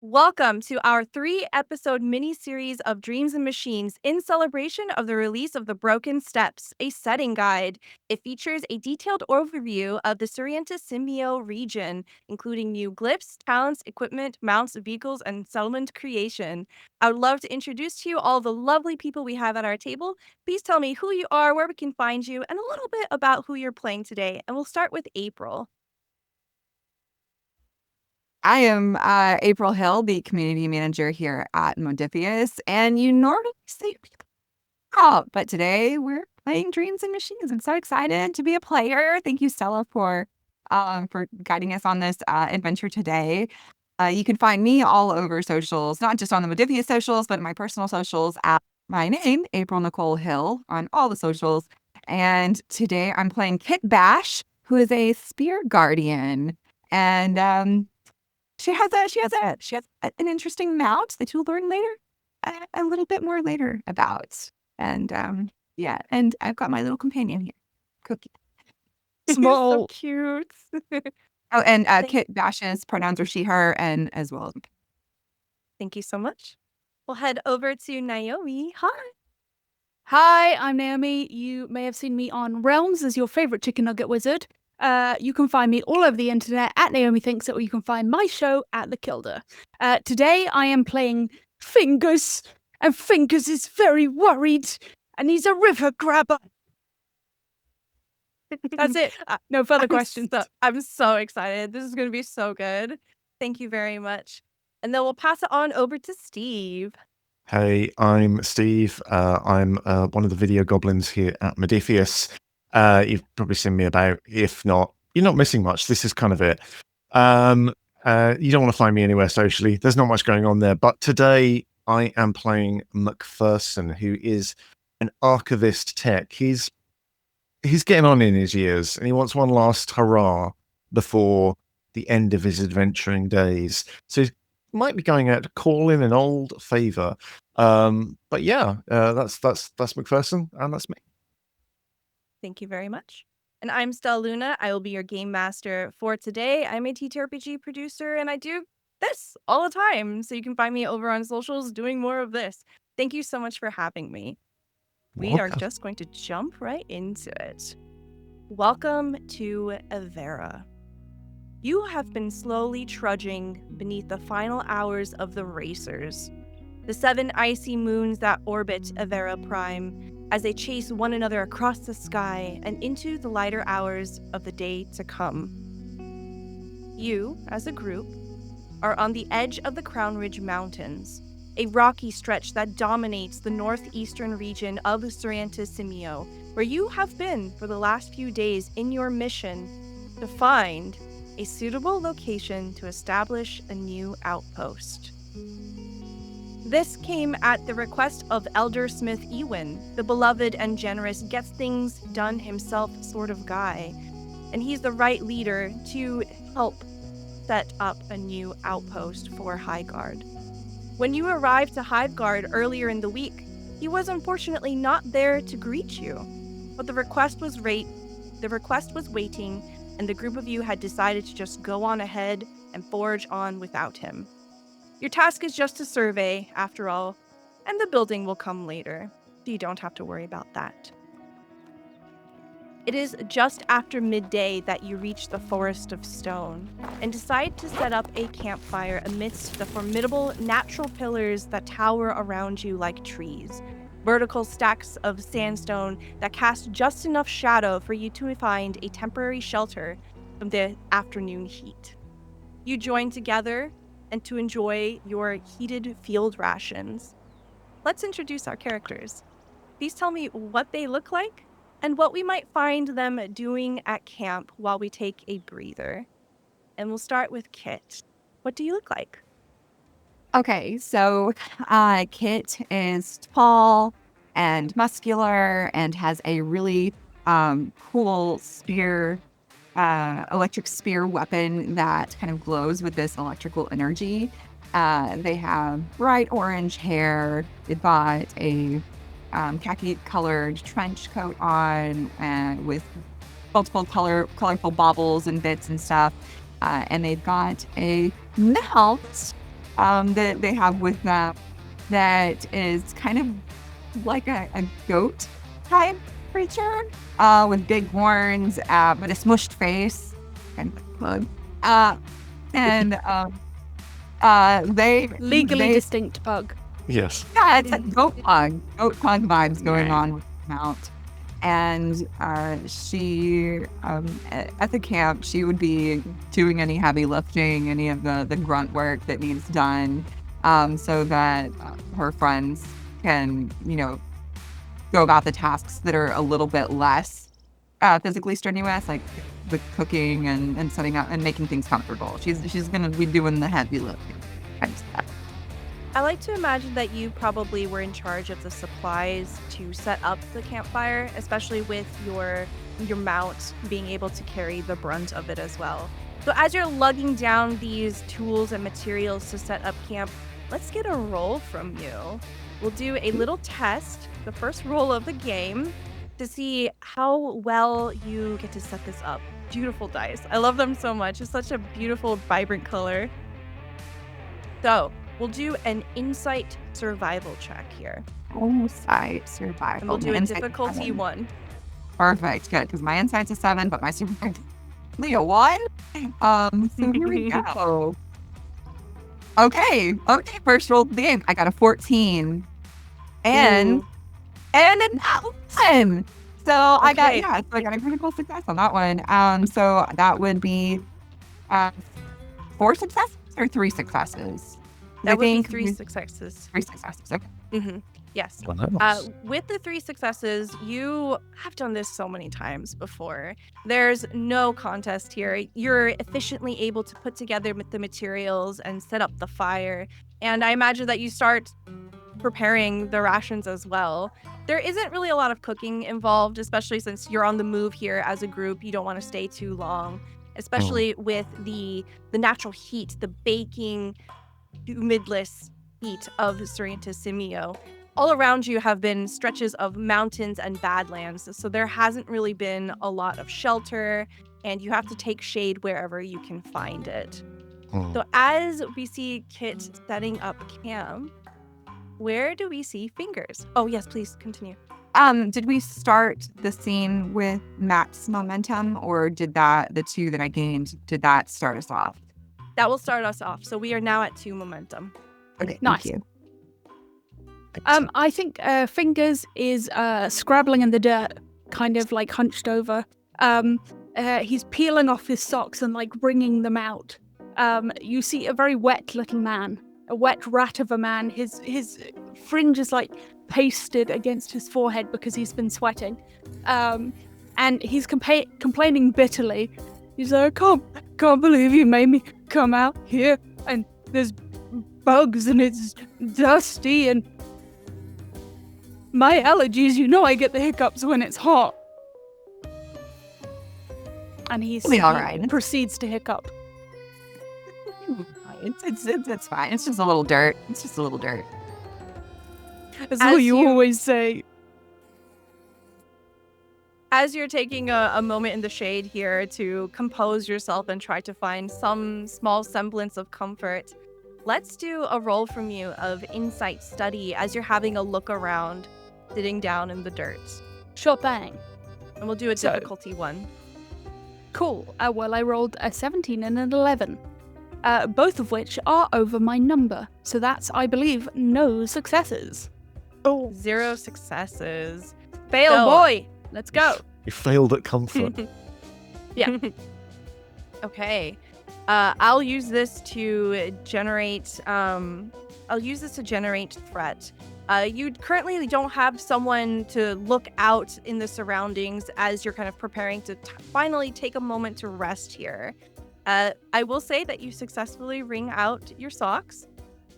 Welcome to our 3-episode mini-series of Dreams and Machines in celebration of the release of The Broken Steps, a setting guide. It features a detailed overview of the Surrenta Symbio region, including new glyphs, talents, equipment, mounts, vehicles, and settlement creation. I would love to introduce to you all the lovely people we have at our table. Please tell me who you are, where we can find you, and a little bit about who you're playing today. And we'll start with April. I am April Hill, the community manager here at Modiphius, and you normally see people out, but today we're playing Dreams and Machines. I'm so excited to be a player. Thank you, Stella, for guiding us on this adventure today. You can find me all over socials, not just on the Modiphius socials, but my personal socials at my name, April Nicole Hill, on all the socials. And today I'm playing Kit Bash, who is a spear guardian, and she has an interesting mount that you'll learn later, a little bit more later about. And yeah, and I've got my little companion here, Cookie. So cute. Oh, and Kit Bash's pronouns are she, her, and as well. Thank you so much. We'll head over to Naomi. Hi. Hi, I'm Naomi. You may have seen me on Realms as your favorite chicken nugget wizard. You can find me all over the internet at Naomi Thinks It, or you can find my show at The Kilder. Today I am playing Fingers, and Fingers is very worried, and he's a river grabber. That's it. No further questions. I'm so excited. This is going to be so good. Thank you very much. And then we'll pass it on over to Steve. Hey, I'm Steve. I'm one of the video goblins here at Modiphius. You've probably seen me about. If not, you're not missing much. This is kind of it. You don't want to find me anywhere socially. There's not much going on there. But today I am playing Macpherson, who is an archivist tech. He's getting on in his years, and he wants one last hurrah before the end of his adventuring days. So he might be going out to call in an old favor. But yeah, that's Macpherson, and that's me. Thank you very much. And I'm StellaLuna. I will be your game master for today. I'm a TTRPG producer, and I do this all the time. So you can find me over on socials doing more of this. Thank you so much for having me. We are just going to jump right into it. Welcome to Evera. You have been slowly trudging beneath the final hours of the racers, the 7 icy moons that orbit Evera Prime as they chase one another across the sky and into the lighter hours of the day to come. You, as a group, are on the edge of the Crown Ridge Mountains, a rocky stretch that dominates the northeastern region of Surrenta Symbio, where you have been for the last few days in your mission to find a suitable location to establish a new outpost. This came at the request of Elder Smith Eewin, the beloved and generous gets-things-done-himself sort of guy, and he's the right leader to help set up a new outpost for Highguard. When you arrived to Highguard earlier in the week, he was unfortunately not there to greet you, but the request was waiting, and the group of you had decided to just go on ahead and forge on without him. Your task is just to survey, after all, and the building will come later, so you don't have to worry about that. It is just after midday that you reach the Forest of Stone and decide to set up a campfire amidst the formidable natural pillars that tower around you like trees, vertical stacks of sandstone that cast just enough shadow for you to find a temporary shelter from the afternoon heat. You join together and to enjoy your heated field rations. Let's introduce our characters. Please tell me what they look like and what we might find them doing at camp while we take a breather. And we'll start with Kit. What do you look like? Okay, so Kit is tall and muscular and has a really cool spear, electric spear weapon that kind of glows with this electrical energy. They have bright orange hair. They've got a khaki-colored trench coat on with multiple colorful baubles and bits and stuff. And they've got a mount that they have with them that is kind of like a goat type creature with big horns, but a smushed face, kind of like a pug. And Legally they distinct pug. Yes. yeah, it's a goat pug vibes going on with the mount. And she, at the camp, she would be doing any heavy lifting, any of the grunt work that needs done, so that her friends can, go about the tasks that are a little bit less physically strenuous, like the cooking and setting up and making things comfortable. She's going to be doing the heavy lifting kind of stuff. I like to imagine that you probably were in charge of the supplies to set up the campfire, especially with your mount being able to carry the brunt of it as well. So as you're lugging down these tools and materials to set up camp, let's get a roll from you. We'll do a little test, the first roll of the game, to see how well you get to set this up. Beautiful dice. I love them so much. It's such a beautiful, vibrant color. So we'll do an insight survival check here. Insight survival. And we'll do a Insight difficulty 7. 1. Perfect, good, because my insight's a 7, but my survival only a 1. So here we go. Okay, first roll of the game. I got a 14. And a 1. So I got a critical success on that one. So that would be 4 successes or 3 successes? That would be 3 successes. 3 successes, okay. Mm-hmm. Yes. Nice. With the 3 successes, you have done this so many times before. There's no contest here. You're efficiently able to put together the materials and set up the fire. And I imagine that you start preparing the rations as well. There isn't really a lot of cooking involved, especially since you're on the move here as a group. You don't want to stay too long, especially with the natural heat, the baking, humidless heat of Sorrento Simio. All around you have been stretches of mountains and badlands, so there hasn't really been a lot of shelter, and you have to take shade wherever you can find it. So as we see Kit setting up camp, where do we see Fingers? Oh yes, please continue. Did we start the scene with max momentum, or did the 2 that I gained, did that start us off? That will start us off. So we are now at 2 momentum. Okay, Nice. thank you. I think Fingers is scrabbling in the dirt, kind of like hunched over. He's peeling off his socks and like wringing them out. You see a very wet little man, a wet rat of a man. His fringe is like pasted against his forehead because he's been sweating. And he's complaining bitterly. He's like, I can't believe you made me come out here and there's bugs and it's dusty and my allergies, I get the hiccups when it's hot. And he all right. proceeds to hiccup. It's fine. It's just a little dirt. That's what you always say. As you're taking a moment in the shade here to compose yourself and try to find some small semblance of comfort, let's do a roll from you of insight study as you're having a look around, sitting down in the dirt. Sure thing. And we'll do a difficulty 1. Cool. Well, I rolled a 17 and an 11. Both of which are over my number. So that's, I believe, no successes. Oh, 0 successes. Fail, boy! Let's go. You failed at comfort. Yeah. Okay. I'll use this to generate. I'll use this to generate threat. You currently don't have someone to look out in the surroundings as you're kind of preparing to finally take a moment to rest here. I will say that you successfully wring out your socks,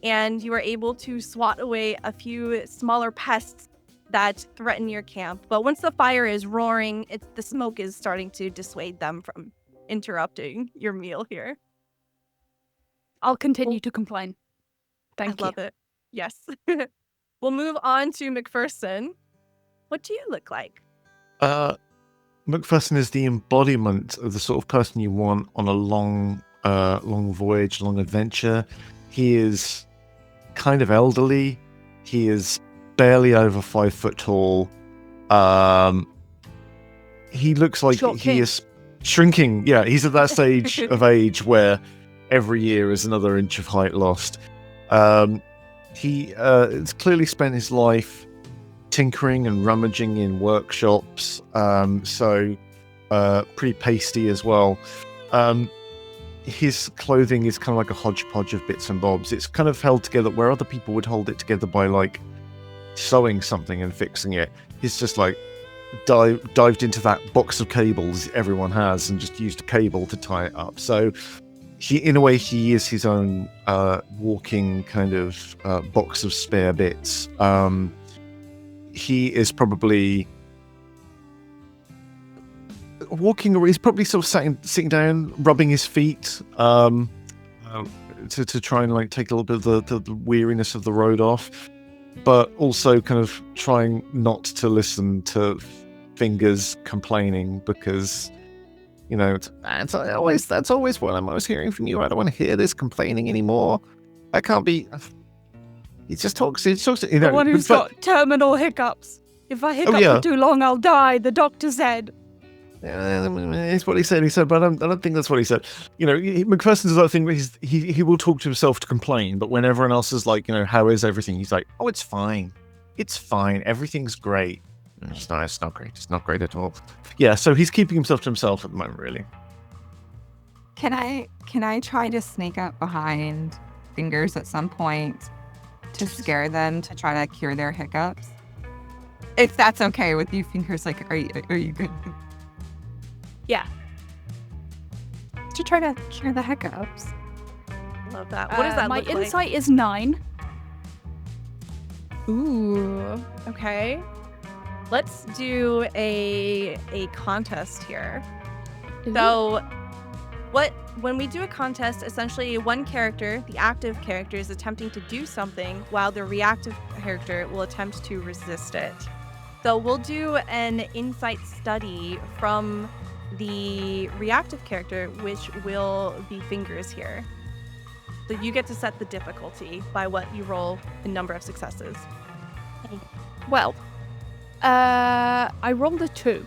and you are able to swat away a few smaller pests that threaten your camp. But once the fire is roaring, the smoke is starting to dissuade them from interrupting your meal here. I'll continue to complain. Thank I love it. Yes. We'll move on to Macpherson. What do you look like? Macpherson is the embodiment of the sort of person you want on a long voyage, long adventure. He is kind of elderly. He is barely over 5 foot tall. He looks like he is shrinking. Yeah, he's at that stage of age where every year is another inch of height lost. He has clearly spent his life tinkering and rummaging in workshops, so pretty pasty as well. His clothing is kind of like a hodgepodge of bits and bobs. It's kind of held together where other people would hold it together by like sewing something and fixing it. He's just like dived into that box of cables everyone has and just used a cable to tie it up. So in a way, he is his own walking kind of box of spare bits. He is probably walking, or he's probably sort of sitting down, rubbing his feet to try and like take a little bit of the weariness of the road off, but also kind of trying not to listen to Fingers complaining, because that's always what I'm always hearing from you. I don't want to hear this complaining anymore. I can't be. He just talks. The one who's got terminal hiccups. If I hiccup for too long, I'll die. The doctor said. It's what he said. He said, but I don't think that's what he said. Macpherson does that thing where he will talk to himself to complain, but when everyone else is like, how is everything? He's like, oh, it's fine. It's fine. Everything's great. It's not great. It's not great at all. Yeah, so he's keeping himself to himself at the moment, really. Can I try to sneak up behind Fingers at some point to scare them, to try to cure their hiccups? If that's okay with you, Fingers, like, are you good? Yeah. To try to cure the hiccups. Love that. What does that look like? My insight is 9. Ooh. Okay. Let's do a contest here. Ooh. So when we do a contest, essentially one character, the active character, is attempting to do something while the reactive character will attempt to resist it. So we'll do an insight study from the reactive character, which will be Fingers here. So you get to set the difficulty by what you roll in number of successes. Well, I rolled a 2.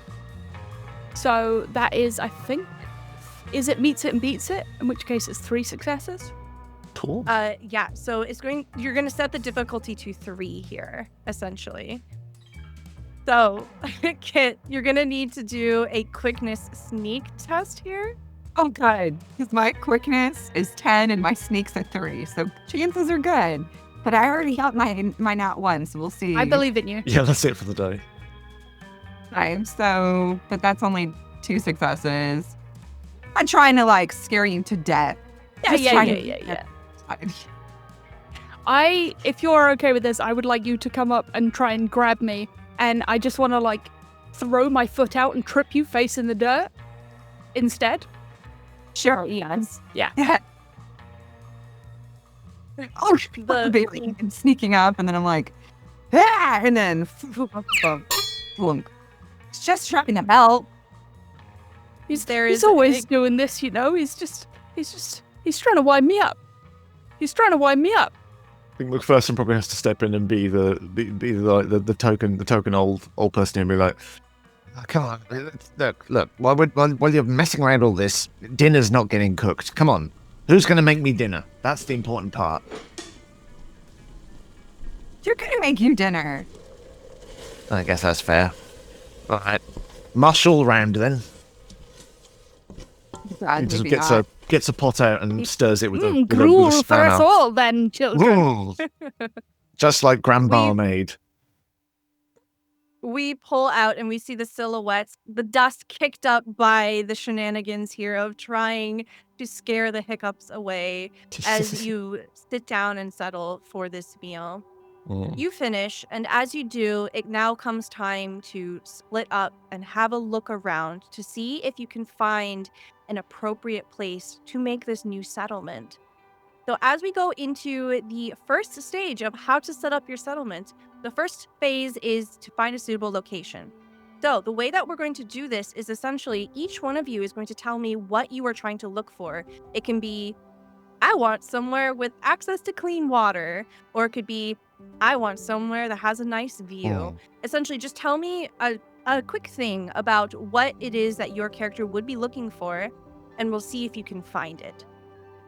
So that is, I think, is it meets it and beats it? In which case it's 3 successes. Cool. Yeah. So you're going to set the difficulty to 3 here, essentially. So, Kit, you're going to need to do a quickness sneak test here. Oh, good. Because my quickness is 10 and my sneak's at 3. So chances are good. But I already got my nat 1, so we'll see. I believe in you. Yeah, that's it for the day. But that's only 2 successes. I'm trying to, like, scare you to death. Yeah. If you're okay with this, I would like you to come up and try and grab me. And I just want to, like, throw my foot out and trip you face in the dirt instead. Sure, yes. Yeah. Oh, I'm sneaking up, and then I'm like, ah, and then boom. It's just dropping a belt. He's always doing this, He's trying to wind me up. I think Macpherson probably has to step in and be the token old person and be like, oh, come on, look, while you're messing around all this, dinner's not getting cooked. Come on, who's going to make me dinner? That's the important part. You're going to make you dinner. I guess that's fair. All right, marshal round then. God, he just gets a pot out and stirs it with a gruel for spanner. us all, then, children. Just like Grandma made. We pull out and we see the silhouettes, the dust kicked up by the shenanigans here of trying to scare the hiccups away as you sit down and settle for this meal. You finish, and as you do, it now comes time to split up and have a look around to see if you can find an appropriate place to make this new settlement. So as we go into the first stage of how to set up your settlement, the first phase is to find a suitable location. So the way that we're going to do this is essentially each one of you is going to tell me what you are trying to look for. It can be I want somewhere with access to clean water. Or it could be, I want somewhere that has a nice view. Essentially, just tell me a quick thing about what it is that your character would be looking for, and we'll see if you can find it.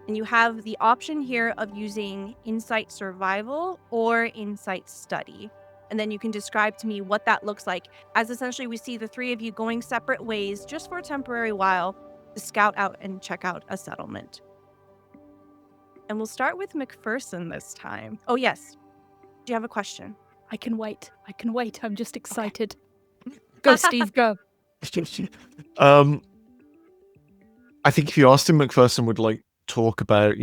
And you have the option here of using Insight Survival or Insight Study. And then you can describe to me what that looks like, as essentially we see the three of you going separate ways just for a temporary while to scout out and check out a settlement. And we'll start with Macpherson this time. Oh, yes. Do you have a question? I can wait. I'm just excited. Go, Steve, go. I think if you asked him, Macpherson would like talk about,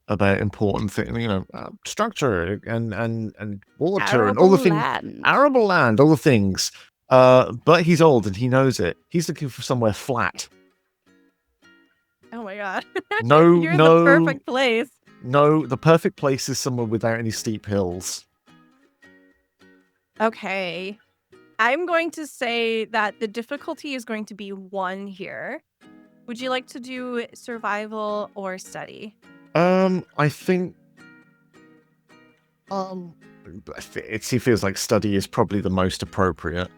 about important things, structure and water and all the things, arable land, all the things. But he's old and he knows it. He's looking for somewhere flat. Oh my god. No, You're in the perfect place. No, the perfect place is somewhere without any steep hills. Okay. I'm going to say that the difficulty is going to be 1 here. Would you like to do survival or study? I think he feels like study is probably the most appropriate.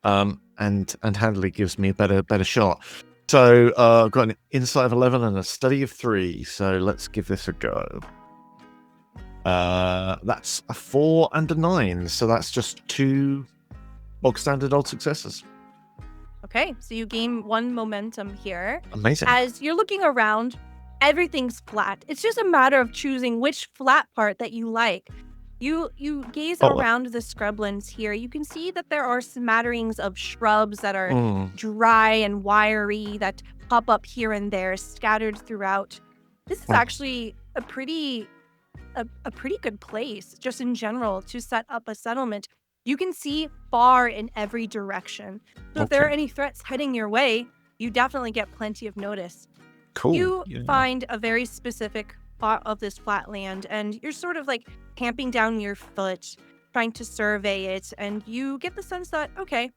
And handily gives me a better shot. So I've got an insight of 11 and a study of 3. So let's give this a go. That's a 4 and a 9. So that's just 2 bog standard old successes. Okay, so you gain 1 momentum here. Amazing. As you're looking around, everything's flat. It's just a matter of choosing which flat part that you like. You gaze around the scrublands here. You can see that there are smatterings of shrubs that are dry and wiry that pop up here and there, scattered throughout. This is actually a pretty good place, just in general, to set up a settlement. You can see far in every direction. So if there are any threats heading your way, you definitely get plenty of notice. Cool. You find a very specific part of this flat land, and you're sort of like tamping down your foot, trying to survey it, and you get the sense that, okay,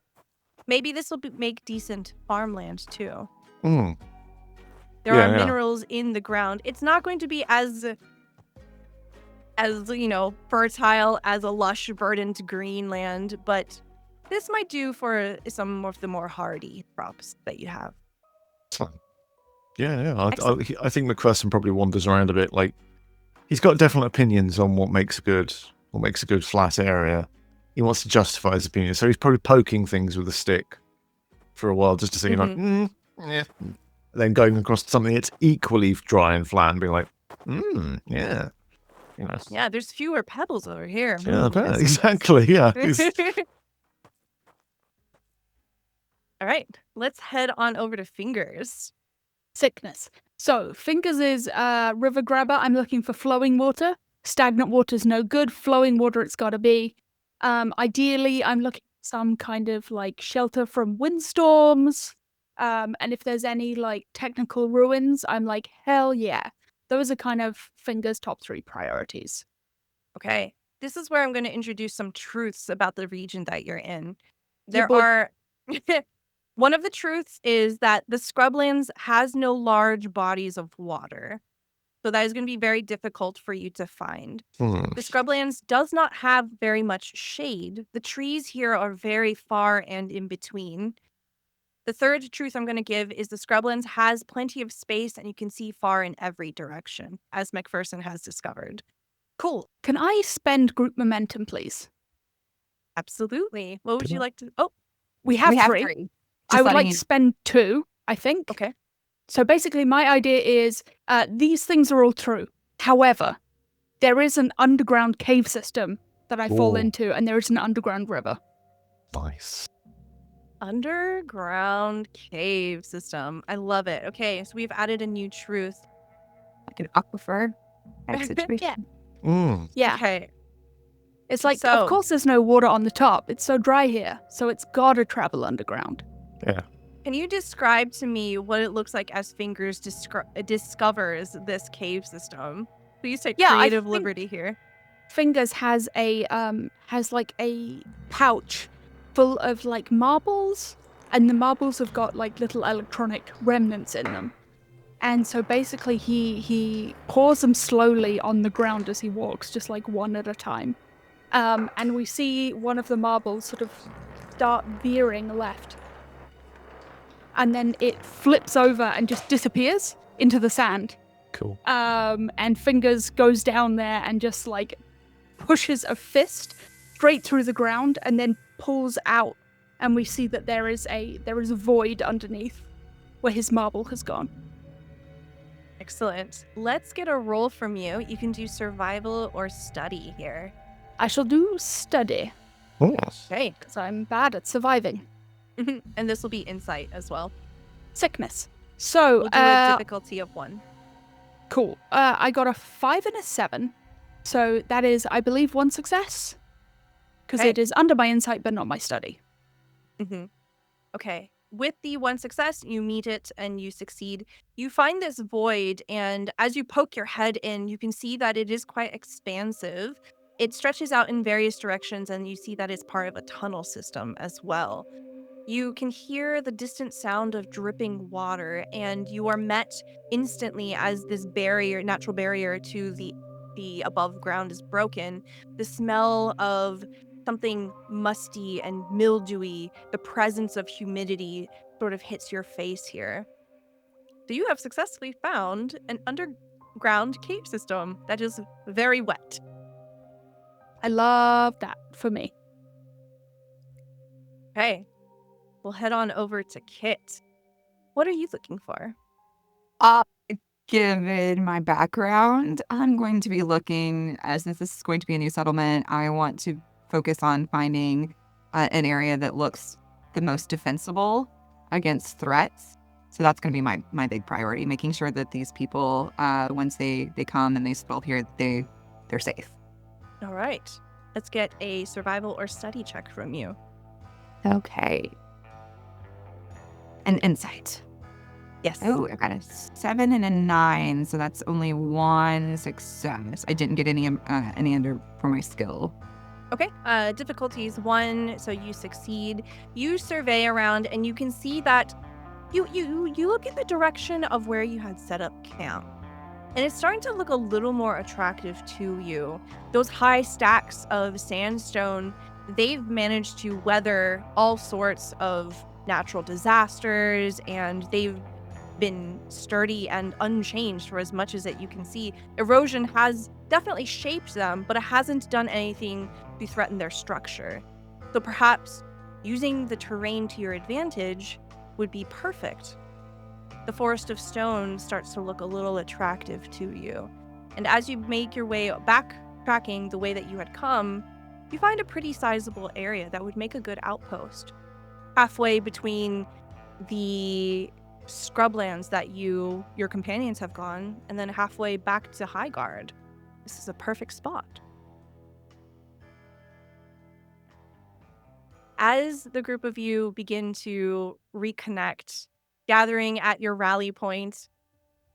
maybe this will make decent farmland too. There are minerals in the ground. It's not going to be as fertile as a lush, verdant green land, but this might do for some of the more hardy crops that you have. It's fine. Yeah. I think Macpherson probably wanders around a bit. Like, he's got definite opinions on what makes a good flat area. He wants to justify his opinion, so he's probably poking things with a stick for a while just to see, yeah. Then going across to something that's equally dry and flat and being like, yeah. Yeah, there's fewer pebbles over here. Yeah, exactly. Yeah. All right, let's head on over to Fingers. Sickness. So, Fingers is river grabber. I'm looking for flowing water. Stagnant water's no good. Flowing water it's got to be. Ideally, I'm looking for some kind of like shelter from windstorms. And if there's any like technical ruins, I'm like, hell yeah. Those are kind of Fingers' top 3 priorities. Okay, this is where I'm going to introduce some truths about the region that you're in. One of the truths is that the scrublands has no large bodies of water. So that is going to be very difficult for you to find. The scrublands does not have very much shade. The trees here are very far and in between. The third truth I'm going to give is the scrublands has plenty of space and you can see far in every direction, as Macpherson has discovered. Cool. Can I spend group momentum, please? Absolutely. What would you like to... Oh, we have 3. I would like to spend 2, I think. Okay. So basically my idea is these things are all true. However, there is an underground cave system that I fall into, and there is an underground river. Nice. Underground cave system. I love it. Okay, so we've added a new truth. Like an aquifer type situation. Yeah. Okay. It's like, of course there's no water on the top. It's so dry here. So it's gotta travel underground. Yeah. Can you describe to me what it looks like as Fingers discovers this cave system? Please take creative liberty here. Fingers has a pouch full of like marbles, and the marbles have got like little electronic remnants in them. And so basically he pours them slowly on the ground as he walks, just like one at a time. And we see one of the marbles sort of start veering left. And then it flips over and just disappears into the sand. Cool. And Fingers goes down there and just like pushes a fist straight through the ground and then pulls out. And we see that there is a void underneath where his marble has gone. Excellent. Let's get a roll from you. You can do survival or study here. I shall do study, Oh. Okay. because I'm bad at surviving. And this will be insight as well. Sickness. So, We'll do a difficulty of 1. cool. I got a 5 and a 7. So that is, I believe, 1 success. Because Okay. it is under my insight, but not my study. Okay. With the 1 success, you meet it and you succeed. You find this void, and as you poke your head in, you can see that it is quite expansive. It stretches out in various directions, and you see that it's part of a tunnel system as well. You can hear the distant sound of dripping water, and you are met instantly as this natural barrier to the above ground is broken. The smell of something musty and mildewy, the presence of humidity sort of hits your face here. So you have successfully found an underground cave system that is very wet. I love that for me. Okay, we'll head on over to Kit. What are you looking for? Given my background, I'm going to be looking, as this is going to be a new settlement, I want to focus on finding an area that looks the most defensible against threats. So that's going to be my big priority, making sure that these people, once they come and they settle here, they're safe. All right, let's get a survival or study check from you. Okay. An insight. Yes. Oh, I got a 7 and a 9, so that's only 1 success. I didn't get any under for my skill. Okay, difficulty is 1, so you succeed. You survey around, and you can see that you look in the direction of where you had set up camp, and it's starting to look a little more attractive to you. Those high stacks of sandstone, they've managed to weather all sorts of natural disasters, and they've been sturdy and unchanged for as much as that you can see. Erosion has definitely shaped them, but it hasn't done anything to threaten their structure. So perhaps using the terrain to your advantage would be perfect. The forest of stone starts to look a little attractive to you. And as you make your way backtracking the way that you had come, you find a pretty sizable area that would make a good outpost. Halfway between the scrublands that your companions have gone, and then halfway back to Highguard. This is a perfect spot. As the group of you begin to reconnect, gathering at your rally point,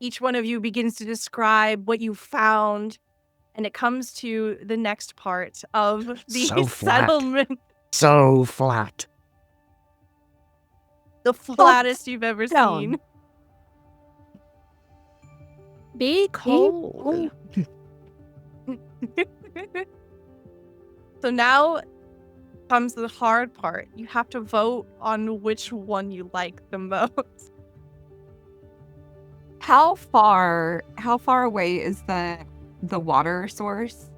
each one of you begins to describe what you found, and it comes to the next part of the So flat. settlement. So flat. The flattest you've ever Down. seen. Be cold. So now comes the hard part. You have to vote on which one you like the most. How far away is the water source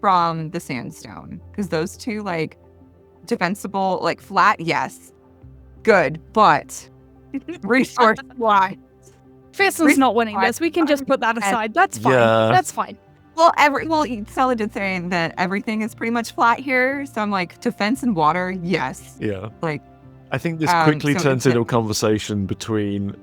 from the sandstone? Because those two, like, defensible, like flat, yes. Good, but resource wise. Fearson's not winning this. We can just put that aside. That's fine. Yeah. That's fine. Well, Stella did say that everything is pretty much flat here. So I'm like, defense and water, yes. Yeah. Like, I think this quickly so turns it's into a conversation between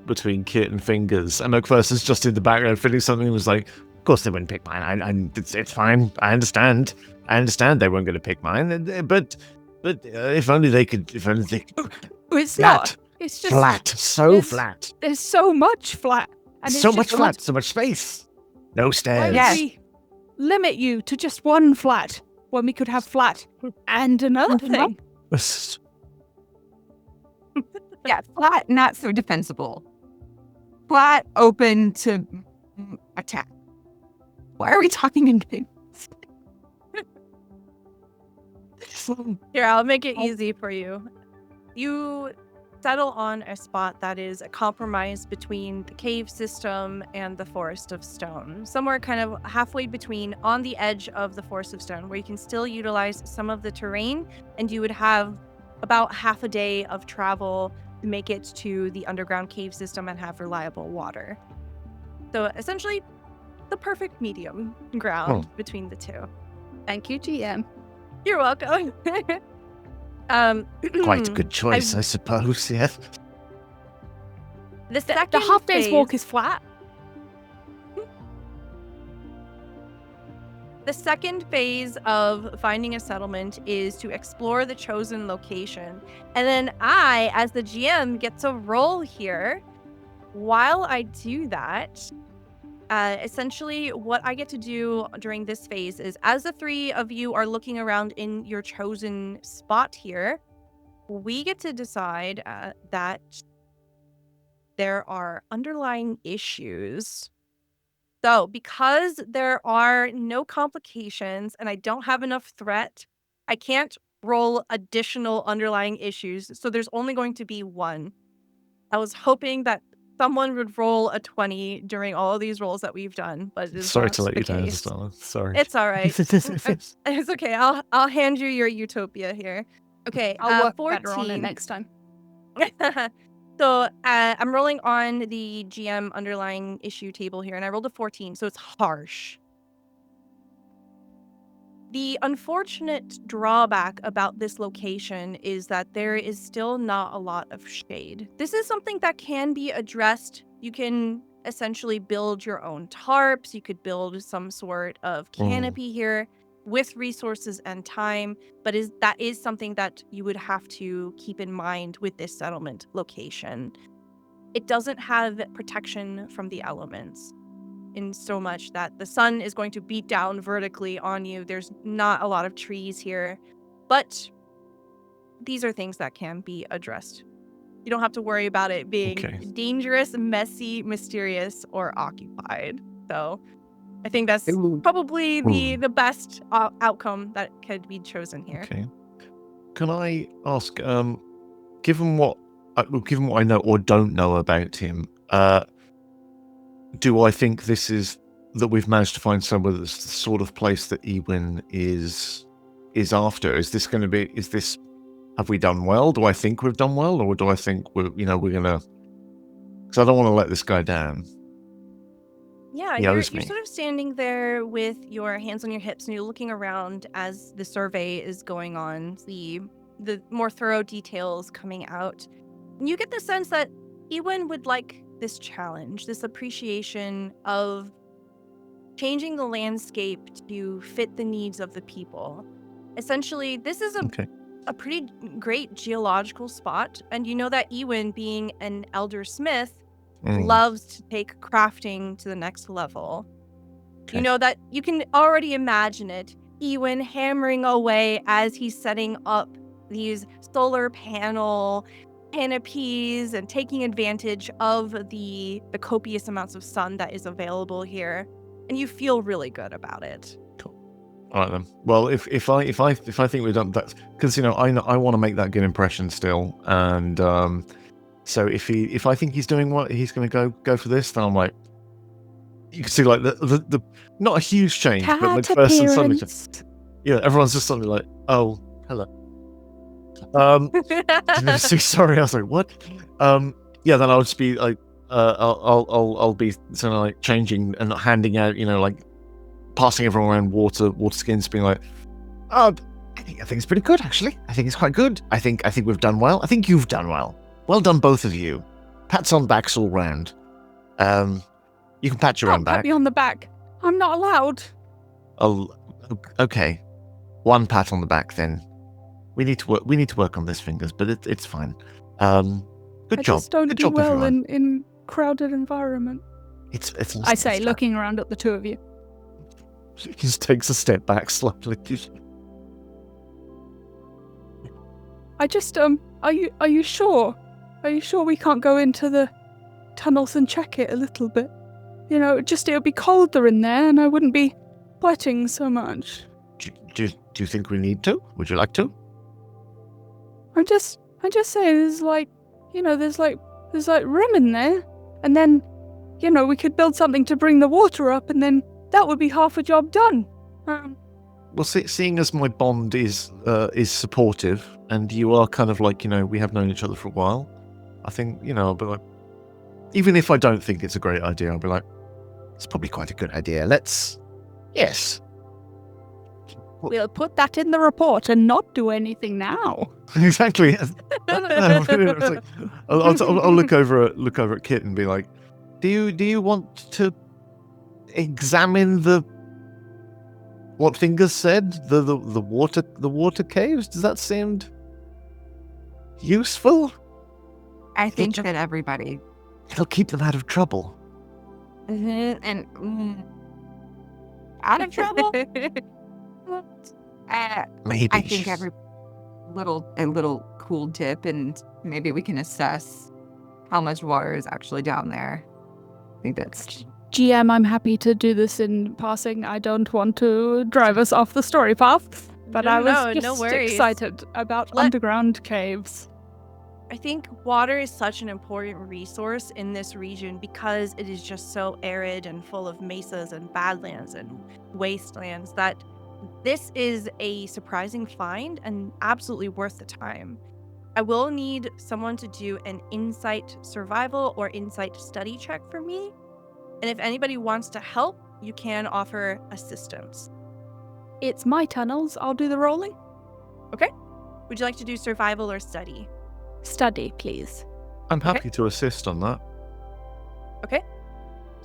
Kit and Fingers. And Macpherson's just in the background feeling something and was like, of course they wouldn't pick mine. It's fine. I understand they weren't going to pick mine. But if only they could. It's Flat. not. It's just Flat. So it's- flat. There's so much flat. And it's So just much flat. So much space. No Why stairs. would Yes. we limit you to just one flat when we could have flat and another thing? yeah, flat, not so defensible. flat, open to attack. Why are we talking in games? Here, I'll make it easy for you. You settle on a spot that is a compromise between the cave system and the Forest of Stone. Somewhere kind of halfway between, on the edge of the Forest of Stone, where you can still utilize some of the terrain, and you would have about half a day of travel to make it to the underground cave system and have reliable water. So essentially, the perfect medium ground between the two. Thank you, GM. You're welcome. Quite a good choice, I suppose, yeah. The second The half day's phase- walk is flat. The second phase of finding a settlement is to explore the chosen location. And then I, as the GM, get to roll here. While I do that, essentially what I get to do during this phase is, as the three of you are looking around in your chosen spot here, we get to decide that there are underlying issues. So because there are no complications and I don't have enough threat, I can't roll additional underlying issues. So there's only going to be one. I was hoping that someone would roll a 20 during all of these rolls that we've done, but it's Sorry not to let the you down, case. Stella. Sorry. It's all right. It's okay. I'll hand you your utopia here. Okay, I'll work 14. better on it next time. So I'm rolling on the GM underlying issue table here, and I rolled a 14, so it's harsh. The unfortunate drawback about this location is that there is still not a lot of shade. This is something that can be addressed. You can essentially build your own tarps. You could build some sort of canopy here with resources and time, but that is something that you would have to keep in mind with this settlement location. It doesn't have protection from the elements, in so much that the sun is going to beat down vertically on you. There's not a lot of trees here, but these are things that can be addressed. You don't have to worry about it being dangerous, messy, mysterious, or occupied. So I think that's probably the best outcome that could be chosen here. Okay. Can I ask, given what I know or don't know about him, do I think that we've managed to find somewhere that's the sort of place that Eewin is after? Have we done well? Do I think we've done well, or do I think we're gonna? Because I don't want to let this guy down. Yeah, you're sort of standing there with your hands on your hips, and you're looking around as the survey is going on, the more thorough details coming out. And you get the sense that Eewin would like this challenge, this appreciation of changing the landscape to fit the needs of the people. Essentially, this is a pretty great geological spot, and you know that Eewin, being an elder smith, loves to take crafting to the next level. You know that you can already imagine it. Eewin hammering away as he's setting up these solar panel canopies and taking advantage of the copious amounts of sun that is available here, and you feel really good about it. Cool. All right then. Well, if I think we've done that, because I want to make that good impression still, and so if I think he's doing what he's going to go for this, then I'm like, you can see like the not a huge change, but like first and suddenly, everyone's just suddenly like, oh, hello. Sorry, I was like, what? Then I'll just be like, I'll be sort of like changing and handing out, like passing everyone around water skins, being like, I think it's pretty good actually. I think it's quite good. I think we've done well. I think you've done well. Well done, both of you. Pats on backs all round. You can pat your own back. Pat me on the back. I'm not allowed. Oh, okay. One pat on the back then. We need to work on those fingers, but it's fine. Good job. I just don't Good do job, well everyone. in crowded environment. It's I say, looking around at the two of you. He just takes a step back slightly. I just are you sure? Are you sure we can't go into the tunnels and check it a little bit. You know, it would be colder in there and I wouldn't be sweating so much. Do you think we need to? Would you like to? I'm just saying there's like room in there. And then, you know, we could build something to bring the water up and then that would be half a job done. Well, seeing as my bond is supportive, and you are kind of like, you know, we have known each other for a while, I think, you know, I'll be like, even if I don't think it's a great idea, I'll be like, it's probably quite a good idea. Yes. We'll put that in the report and not do anything now. Exactly. I'll look over at Kit and be like, do you want to examine what Fingers said? The water caves? Does that seem useful? I think that everybody. It'll keep them out of trouble. Out of trouble? Maybe. I think a little cool tip, and maybe we can assess how much water is actually down there. I think that's... GM, I'm happy to do this in passing. I don't want to drive us off the story path, but I was just excited about underground caves. I think water is such an important resource in this region because it is just so arid and full of mesas and badlands and wastelands that this is a surprising find and absolutely worth the time. I will need someone to do an insight survival or insight study check for me. And if anybody wants to help, you can offer assistance. It's my tunnels. I'll do the rolling. Okay. Would you like to do survival or study? Study, please. I'm happy to assist on that. Okay.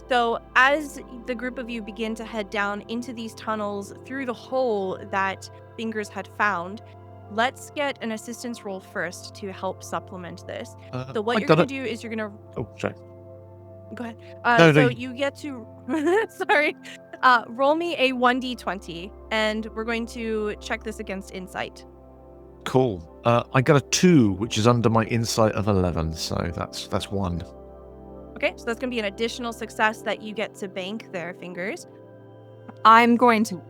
So as the group of you begin to head down into these tunnels through the hole that Fingers had found, let's get an assistance roll first to help supplement this. So what you're going to do is you're going to... Oh, sorry. Go ahead. No. You get to... Sorry. Roll me a 1d20, and we're going to check this against insight. Cool. I got a 2, which is under my insight of 11, so that's 1. Okay, so that's going to be an additional success that you get to bank there, Fingers. I'm going to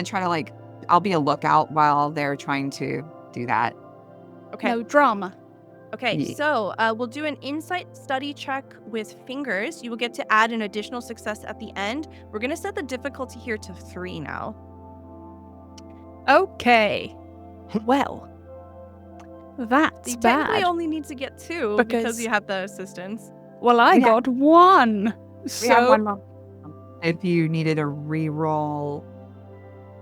try to, I'll be a lookout while they're trying to do that. Okay. No drama. Okay, Yeah. so we'll do an insight study check with Fingers. You will get to add an additional success at the end. We're going to set the difficulty here to 3 now. Okay. Well, that's You bad. technically only need to get 2 because you have the assistance. Well, I got 1. We have So one more. If you needed a re-roll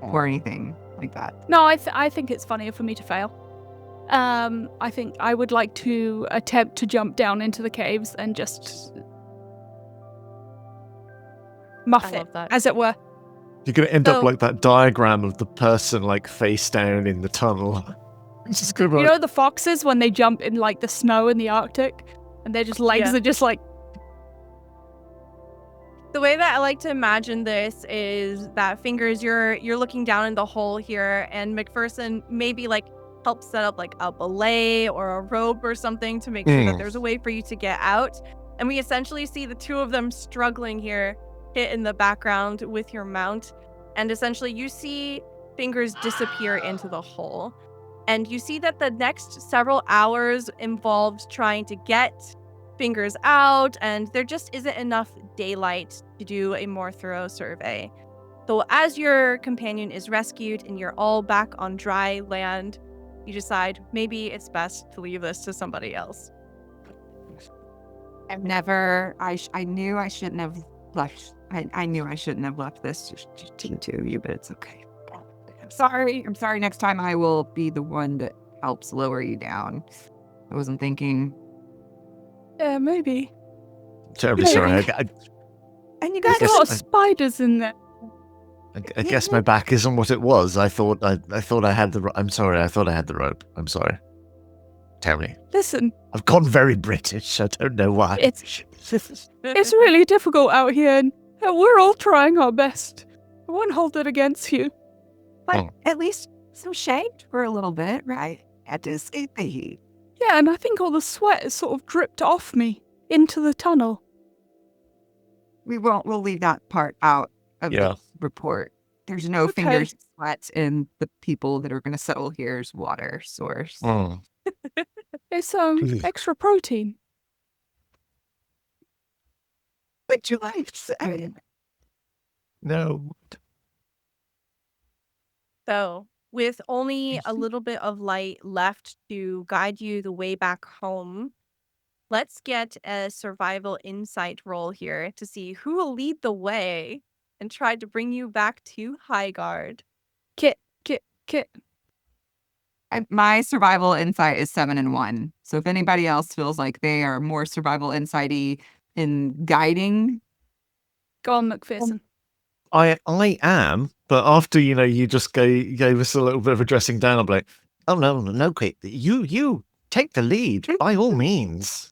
or anything like that. no, I think it's funnier for me to fail. I think I would like to attempt to jump down into the caves and just muff I it, love that. as it were. You're going to end up So- like that diagram of the person face down in the tunnel. It's just gonna be You like, know the foxes when they jump in the snow in the Arctic, and their just legs Yeah. are just The way that I like to imagine this is that Fingers, you're looking down in the hole here, and Macpherson maybe helps set up a belay or a rope or something to make sure that there's a way for you to get out. And we essentially see the two of them struggling here, hit in the background with your mount. And essentially you see Fingers disappear into the hole. And you see that the next several hours involves trying to get Fingers out, and there just isn't enough daylight to do a more thorough survey. So as your companion is rescued and you're all back on dry land, you decide maybe it's best to leave this to somebody else. I knew I shouldn't have left. I knew I shouldn't have left this to you, but it's okay. I'm sorry. Next time I will be the one that helps lower you down. I wasn't thinking. yeah, maybe. terribly Maybe. sorry. And you There's guys a lot of I- spiders in there. I guess my back isn't what it was. I thought I had the. I'm sorry. I thought I had the rope. I'm sorry. Tell me. Listen, I've gone very British. I don't know why. it's really difficult out here, and we're all trying our best. I won't hold it against you. But at least some shade for a little bit, right? Had to escape the heat. Yeah, and I think all the sweat has sort of dripped off me. into the tunnel. We'll leave that part out of Yeah. the report. There's no Okay. fingers sweat in the people that are going to settle here's water source. Mm. It's Please. extra protein. Would you like to say? No. So, with only a little bit of light left to guide you the way back home, let's get a survival insight roll here to see who will lead the way and try to bring you back to Highguard. Kit. My survival insight is 7 and 1. So if anybody else feels like they are more survival insighty in guiding, Go on, Macpherson. I am, but after you just gave us a little bit of a dressing down, I'm like, oh no, Kate, you take the lead by all means,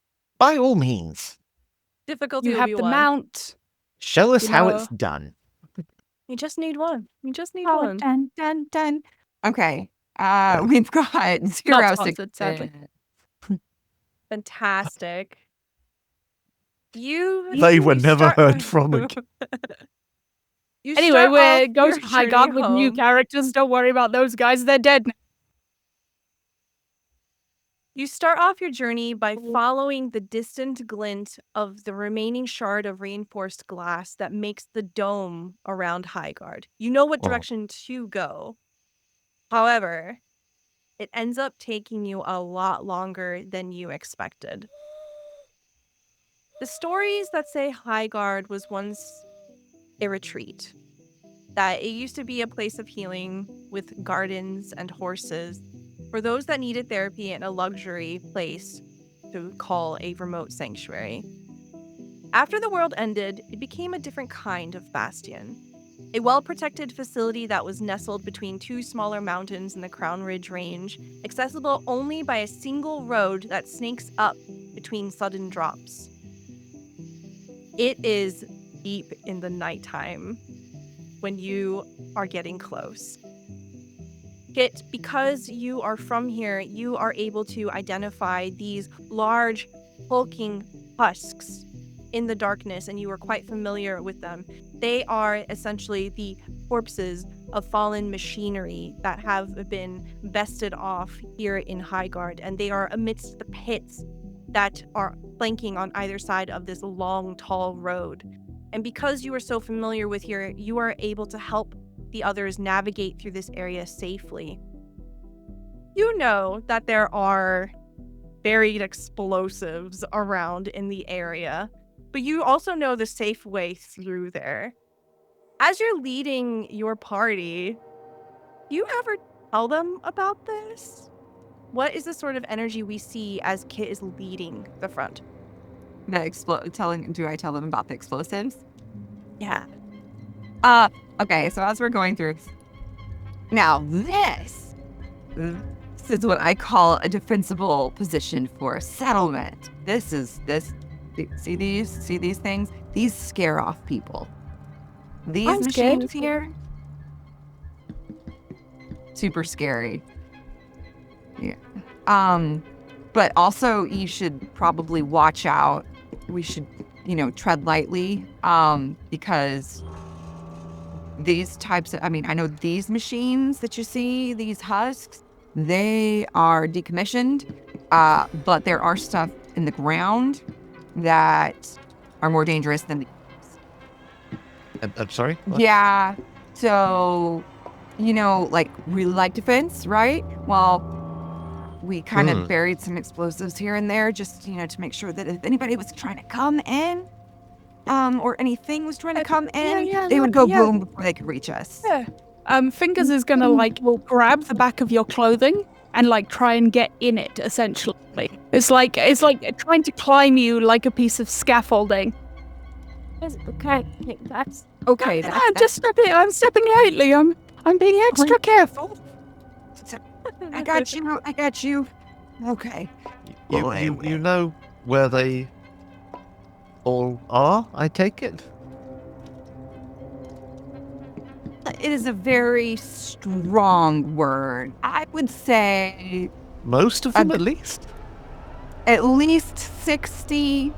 Difficulty You will have be the one. mount. show us You how know- it's done. You just need one. You just need oh, one. dun. Okay. We've got 0 Not 6 sponsored, sadly. Fantastic. They were never heard from again. Anyway, we're going your to Highguard journey with new home. characters. Don't worry about those guys. They're dead now. You start off your journey by following the distant glint of the remaining shard of reinforced glass that makes the dome around Highguard. You know what Oh. direction to go. However, it ends up taking you a lot longer than you expected. The stories that say Highguard was once a retreat, that it used to be a place of healing with gardens and horses for those that needed therapy and a luxury place to call a remote sanctuary. After the world ended, it became a different kind of bastion. A well-protected facility that was nestled between 2 smaller mountains in the Crown Ridge Range, accessible only by a single road that snakes up between sudden drops. It is deep in the nighttime when you are getting close. Kit, because you are from here, you are able to identify these large, hulking husks in the darkness, and you are quite familiar with them. They are essentially the corpses of fallen machinery that have been bested off here in Highguard, and they are amidst the pits that are flanking on either side of this long, tall road. And because you are so familiar with here, you are able to help the others navigate through this area safely. You know that there are buried explosives around in the area, but you also know the safe way through there. As you're leading your party, do you ever tell them about this? What is the sort of energy we see as Kit is leading the front? Do I tell them about the explosives? Yeah. Okay, so as we're going through, now this is what I call a defensible position for a settlement. See these things? These scare off people. These I'm scared. machines here, super scary. Yeah. But also you should probably watch out. We should, tread lightly, because these types of, I know these machines that you see, these husks, they are decommissioned, but there are stuff in the ground that are more dangerous than the. I'm sorry? What? Yeah. So, really like defense, right? Well, we kind of buried some explosives here and there just, to make sure that if anybody was trying to come in, or anything was trying to come in, they would go boom before they could reach us. Yeah. Fingers is gonna grab the back of your clothing and try and get in it. Essentially, it's like trying to climb you like a piece of scaffolding. Okay, that's okay. I'm stepping lightly. I'm being extra careful. I got you. Okay. You know where they all are, I take it? It is a very strong word. I would say Most of them, at least? at least 60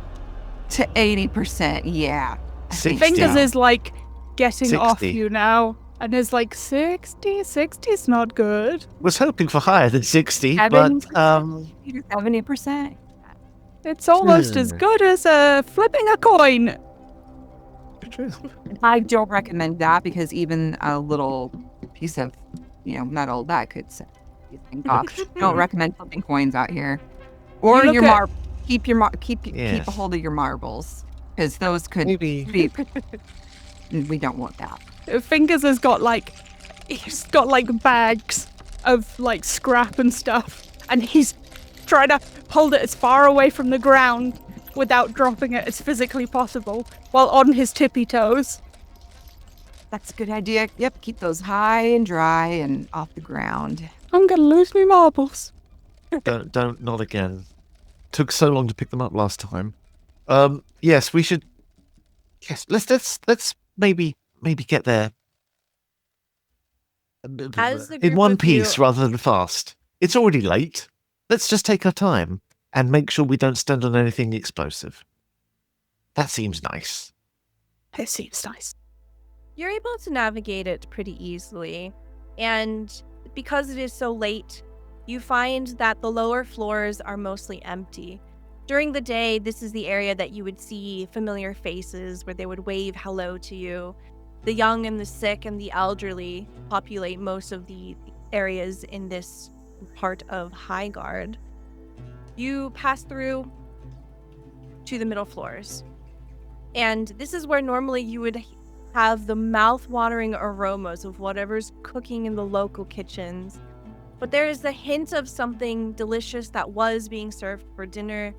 to 80%, yeah. I think 60. Fingers so. is like getting off 60. you now. And is like 60. 60's not good. Was hoping for higher than 60, but 70%. It's almost as good as flipping a coin. I don't recommend that because even a little piece of, metal that could set things off. Don't recommend flipping coins out here, or You look your at- keep a hold of your marbles because those could Maybe. be. We don't want that. Fingers has got he's got like bags of like scrap and stuff, and he's trying to hold it as far away from the ground without dropping it as physically possible while on his tippy toes. That's a good idea. Yep, keep those high and dry and off the ground. I'm gonna lose me marbles. Don't, not again. Took so long to pick them up last time. Yes, we should. Yes, let's maybe get there As the in group one of you- piece rather than fast. It's already late. Let's just take our time and make sure we don't stand on anything explosive. That seems nice. It seems nice. You're able to navigate it pretty easily, and because it is so late, you find that the lower floors are mostly empty. During the day, this is the area that you would see familiar faces where they would wave hello to you. The young and the sick and the elderly populate most of the areas in this part of Highguard. You pass through to the middle floors, and this is where normally you would have the mouth-watering aromas of whatever's cooking in the local kitchens. But there is a hint of something delicious that was being served for dinner,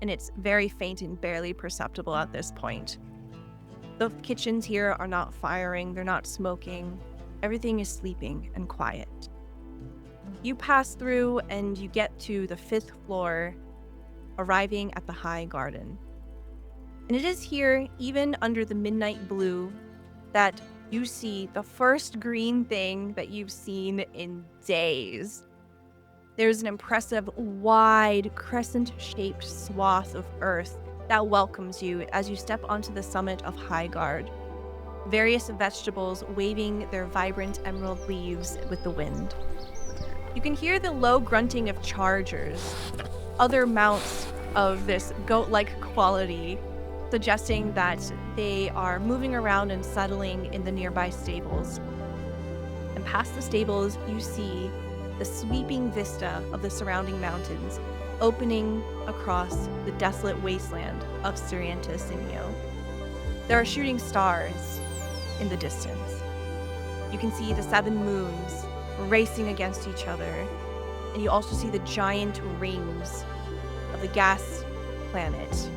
and it's very faint and barely perceptible at this point. The kitchens here are not firing, they're not smoking. Everything is sleeping and quiet. You pass through and you get to the 5th floor, arriving at the High Garden. And it is here, even under the midnight blue, that you see the first green thing that you've seen in days. There's an impressive, wide, crescent-shaped swath of earth that welcomes you as you step onto the summit of Highguard. Various vegetables waving their vibrant emerald leaves with the wind. You can hear the low grunting of chargers, other mounts of this goat-like quality, suggesting that they are moving around and settling in the nearby stables. And past the stables, you see the sweeping vista of the surrounding mountains, opening across the desolate wasteland of Siriantis and Io. There are shooting stars in the distance. You can see the 7 moons racing against each other, and you also see the giant rings of the gas planet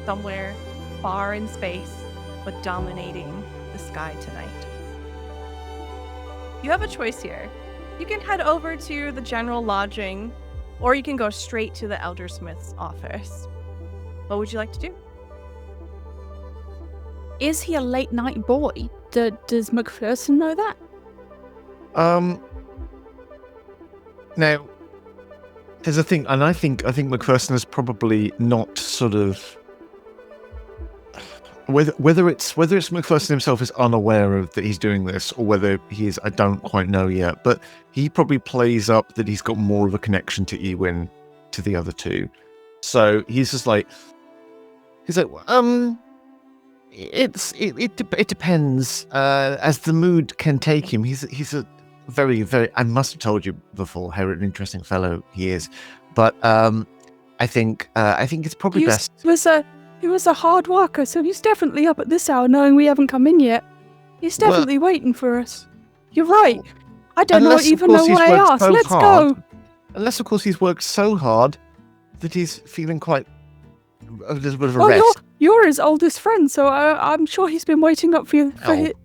somewhere far in space, but dominating the sky tonight. You have a choice here. You can head over to the general lodging, or you can go straight to the Eldersmith's office. What would you like to do? Is he a late night boy? Does Macpherson know that? Now, there's a thing, and I think Macpherson is probably not sort of whether it's Macpherson himself is unaware of that he's doing this, or whether he is, I don't quite know yet. But he probably plays up that he's got more of a connection to Eewin to the other two, so he's just like, it depends as the mood can take him. He's a very, very, I must have told you before how an interesting fellow he is, but I think it's probably best. He was a hard worker, so he's definitely up at this hour knowing we haven't come in yet. He's definitely waiting for us. You're right. I don't even know why I asked. Let's go. Unless, of course, he's worked so hard that he's feeling quite a little bit of a rest. You're his oldest friend, so I'm sure he's been waiting up for you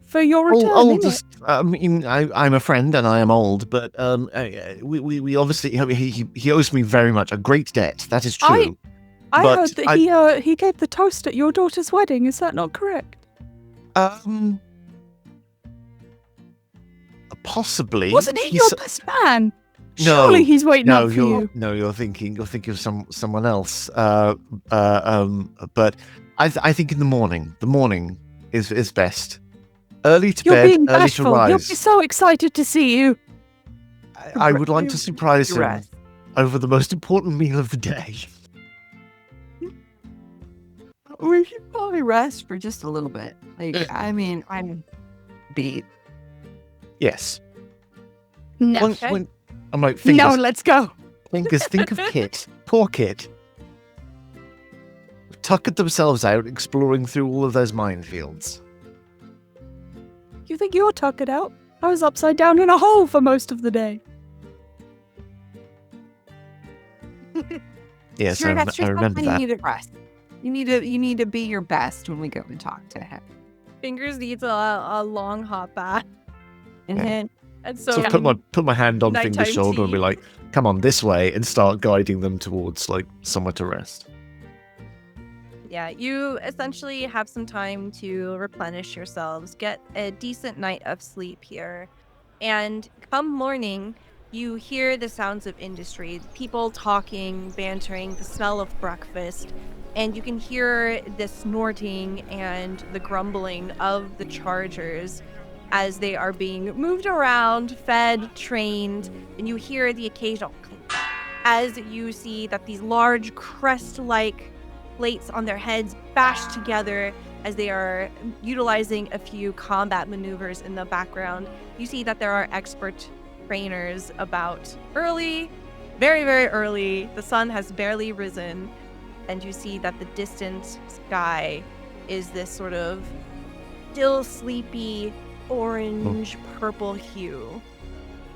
for your return. Oldest, I'm a friend and I am old, but we obviously he owes me very much, a great debt. That is true. I heard that he gave the toast at your daughter's wedding. Is that not correct? Possibly. Wasn't he your best man? Surely he's waiting no, up for you. you're thinking of someone else. But I think in the morning is best. Early to You're bed, being early to bashful. He'll rise. be so excited to see you. I would like to surprise him Rest. over the most important meal of the day. We should probably rest for just a little bit. Like, I mean, I'm beat. Yes. No, When I'm like, fingers, let's go. fingers, think of Kit. Poor Kit. Tuckered themselves out exploring through all of those minefields. You think you're tuckered out? I was upside down in a hole for most of the day. Yes, Sure, that's I just remember you that. need to rest. You need to be your best when we go and talk to him. Fingers needs a long hot bath. And Yeah. then And so, So put my hand on Nighttime Finger's shoulder and be tea. like, come on this way, and start guiding them towards like somewhere to rest. yeah, you essentially have some time to replenish yourselves, get a decent night of sleep here. And come morning, you hear the sounds of industry, people talking, bantering, the smell of breakfast, and you can hear the snorting and the grumbling of the chargers as they are being moved around, fed, trained, and you hear the occasional clink as you see that these large crest-like plates on their heads bashed together as they are utilizing a few combat maneuvers in the background. You see that there are expert trainers about early, very, very early. The sun has barely risen, and you see that the distant sky is this sort of still sleepy orange purple hue,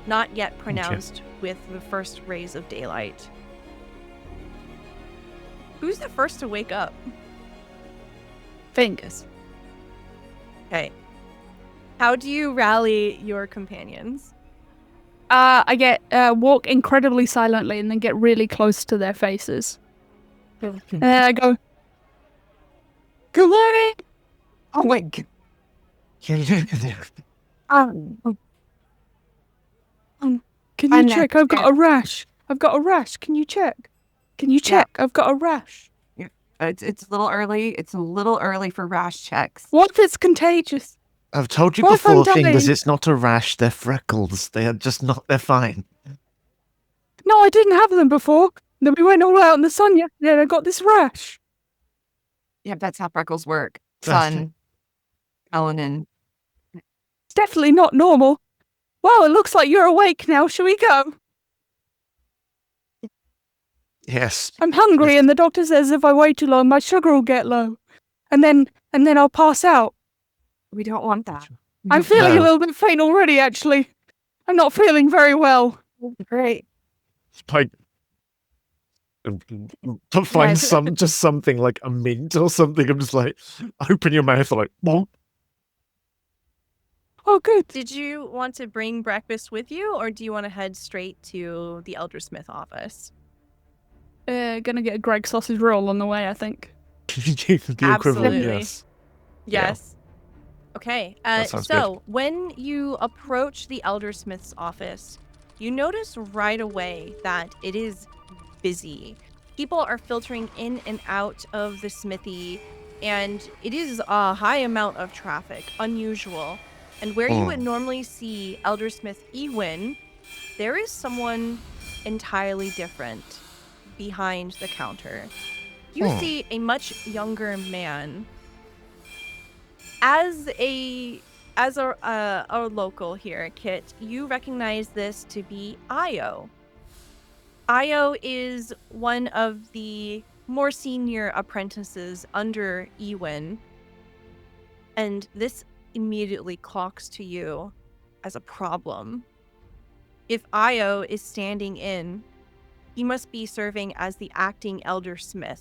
not yet pronounced with the first rays of daylight. Who's the first to wake up? Fingers. Okay. How do you rally your companions? I get walk incredibly silently and then get really close to their faces. And then I go, "Good morning." oh my god. Can you I'm check? I've got a rash. I've got a rash. Can you check? Can you check? I've got a rash. It's a little early. It's a little early for rash checks. What if it's contagious? I've told you What if I'm before, Fingers, dying? it's not a rash, they're freckles. They are just not, they're fine. No, I didn't have them before. Then we went all out in the sun yesterday and I got this rash. Yeah, that's how freckles work. That's Sun, melanin. It's definitely not normal. Wow, it looks like you're awake now. Shall we go? Yes. I'm hungry and the doctor says if I wait too long, my sugar will get low. And then I'll pass out. We don't want that. I'm feeling No. a little bit faint already, actually. I'm not feeling very well. Great. Like, to find something like a mint or something. I'm just like, open your mouth, like, bonk. Oh, good. Did you want to bring breakfast with you, or do you want to head straight to the Eldersmith office? Gonna get a Greg sausage roll on the way, I think. The equivalent, Absolutely. yes. Yes. Okay. That sounds So when you approach the Eldersmith's office, you notice right away that it is busy. People are filtering in and out of the smithy, and it is a high amount of traffic, unusual. And where you would normally see Eldersmith Eewin, there is someone entirely different behind the counter. You see a much younger man. As a local here, Kit, you recognize this to be Io. Io is one of the more senior apprentices under Eewin, and this immediately clocks to you as a problem. If Io is standing in, he must be serving as the acting Eldersmith.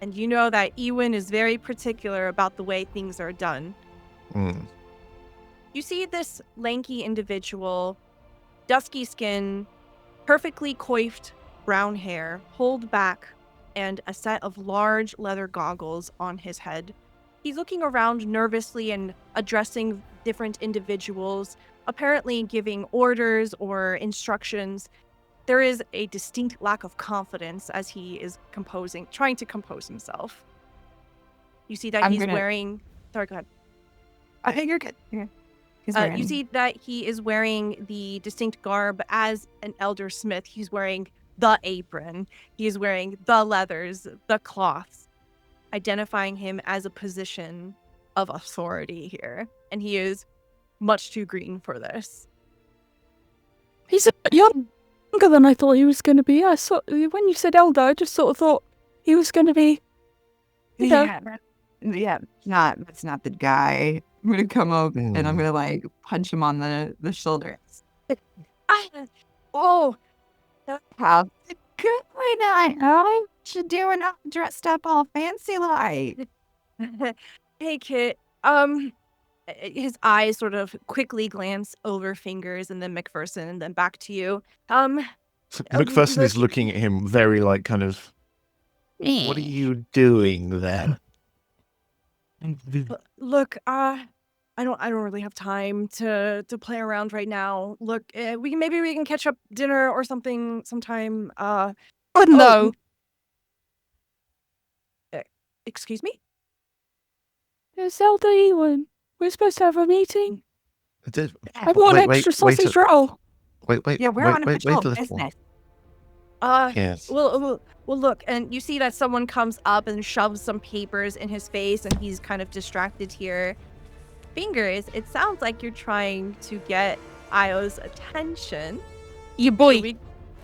And you know that Eewin is very particular about the way things are done. You see this lanky individual, dusky skin, perfectly coiffed brown hair, pulled back, and a set of large leather goggles on his head. he's looking around nervously and addressing different individuals, apparently giving orders or instructions. There is a distinct lack of confidence as he is trying to compose himself. You see that he's wearing... Sorry, go ahead. I think you're good. You see that he is wearing the distinct garb as an elder smith. He's wearing the apron. He is wearing the leathers, the cloths, identifying him as a position of authority here. And he is much too green for this. He's a bit younger than I thought he was going to be. When you said elder, I just sort of thought he was going to be, that's not the guy. I'm gonna come up and I'm gonna like punch him on the shoulder. Oh, How's it going? How you doing all dressed up all fancy like? hey, Kit. His eyes sort of quickly glance over Fingers and then Macpherson and then back to you. So Macpherson is looking at him very like kind of, what are you doing there? Look, I don't really have time to play around right now. Look, we can catch up dinner or something sometime. No. Excuse me? It's Elder Eewin. We're supposed to have a meeting. I want Wait, extra sausage roll. Wait, Yeah, we're on a patrol business. Yes. Well, look, and you see that someone comes up and shoves some papers in his face, and he's kind of distracted here. Fingers, it sounds like you're trying to get Io's attention. You boy. So